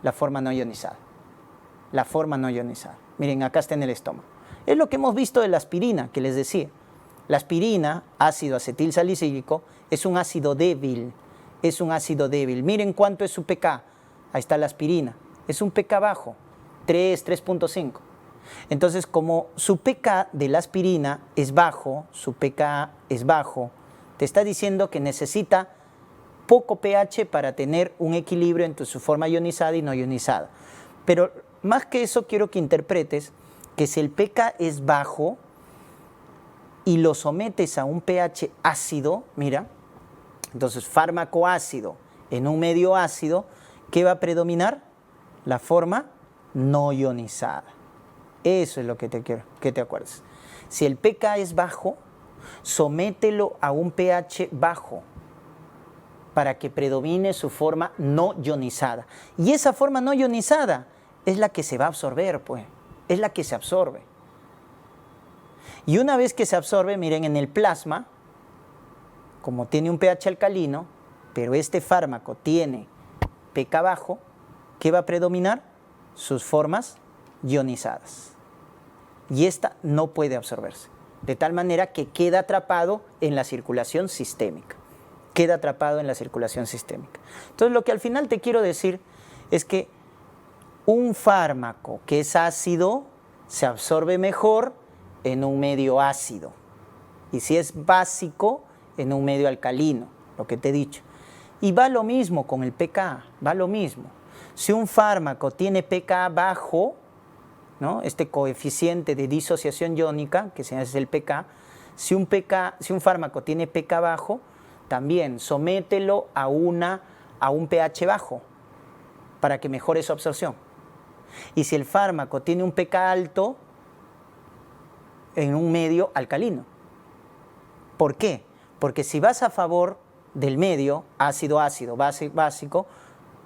la forma no ionizada. La forma no ionizada. Miren, acá está en el estómago. Es lo que hemos visto de la aspirina, que les decía. La aspirina, ácido acetil salicílico, es un ácido débil. Es un ácido débil. Miren cuánto es su pK. Ahí está la aspirina. Es un pK bajo, 3.5. Entonces, como su pK de la aspirina es bajo, su pK es bajo, te está diciendo que necesita poco pH para tener un equilibrio entre su forma ionizada y no ionizada. Pero más que eso, quiero que interpretes que si el pK es bajo y lo sometes a un pH ácido, mira, entonces fármaco ácido en un medio ácido, ¿qué va a predominar? La forma no ionizada. Eso es lo que te quiero que te acuerdes. Si el pK es bajo, somételo a un pH bajo para que predomine su forma no ionizada. Y esa forma no ionizada es la que se va a absorber, pues. Es la que se absorbe. Y una vez que se absorbe, miren, en el plasma, como tiene un pH alcalino, pero este fármaco tiene pK bajo, ¿qué va a predominar? Sus formas ionizadas. Y esta no puede absorberse. De tal manera que queda atrapado en la circulación sistémica. Queda atrapado en la circulación sistémica. Entonces, lo que al final te quiero decir es que un fármaco que es ácido se absorbe mejor en un medio ácido. Y si es básico, en un medio alcalino, lo que te he dicho. Y va lo mismo con el pK, va lo mismo. Si un fármaco tiene pK bajo, ¿no? Este coeficiente de disociación iónica, que es el pK, si un fármaco tiene pK bajo, también somételo a un pH bajo para que mejore su absorción. Y si el fármaco tiene un pK alto, en un medio alcalino. ¿Por qué? Porque si vas a favor del medio, ácido-ácido, básico,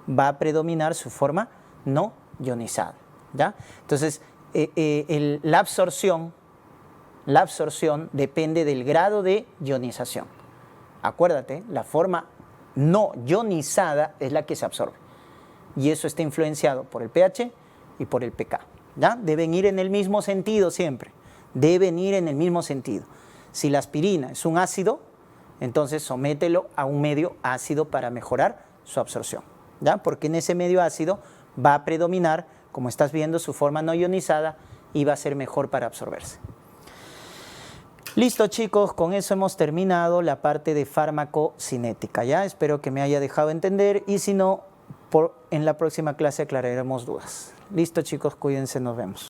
va a predominar su forma no ionizada, ¿ya? Entonces, la absorción depende del grado de ionización. Acuérdate, la forma no ionizada es la que se absorbe. Y eso está influenciado por el pH y por el pK, ¿ya? Deben ir en el mismo sentido siempre. Deben ir en el mismo sentido. Si la aspirina es un ácido, entonces somételo a un medio ácido para mejorar su absorción, ¿ya? Porque en ese medio ácido va a predominar, como estás viendo, su forma no ionizada y va a ser mejor para absorberse. Listo, chicos, con eso hemos terminado la parte de farmacocinética, ¿ya? Espero que me haya dejado entender y si no, en la próxima clase aclararemos dudas. Listo, chicos, cuídense, nos vemos.